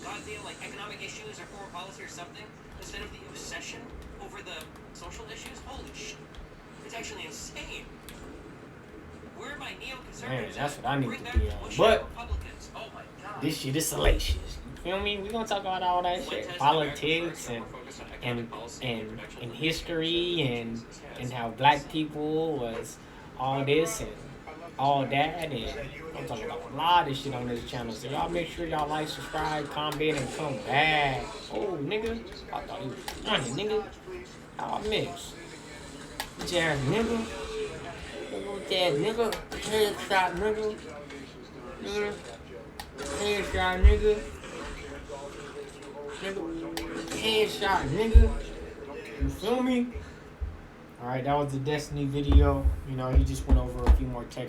Goddamn, like economic issues or foreign policy or something, instead of the obsession over the social issues. Holy shit. It's actually insane. Where are my neoconservatives? Man, that's what I need Bring to back be on. Bush But Republicans. Oh my god. this shit is salacious. You feel me? We gonna talk about all that shit, politics and history and how black people was all this and all that, and I'm talking about a lot of shit on this channel. So y'all make sure y'all like, subscribe, comment, and come back. Oh, nigga, I thought he was funny, nigga. Y'all mix. Jazz, nigga. Jazz, nigga. Headshot, nigga. Nigga. Headshot, nigga. Headshot, nigga. You feel me? Alright, that was the Destiny video. You know, he just went over a few more text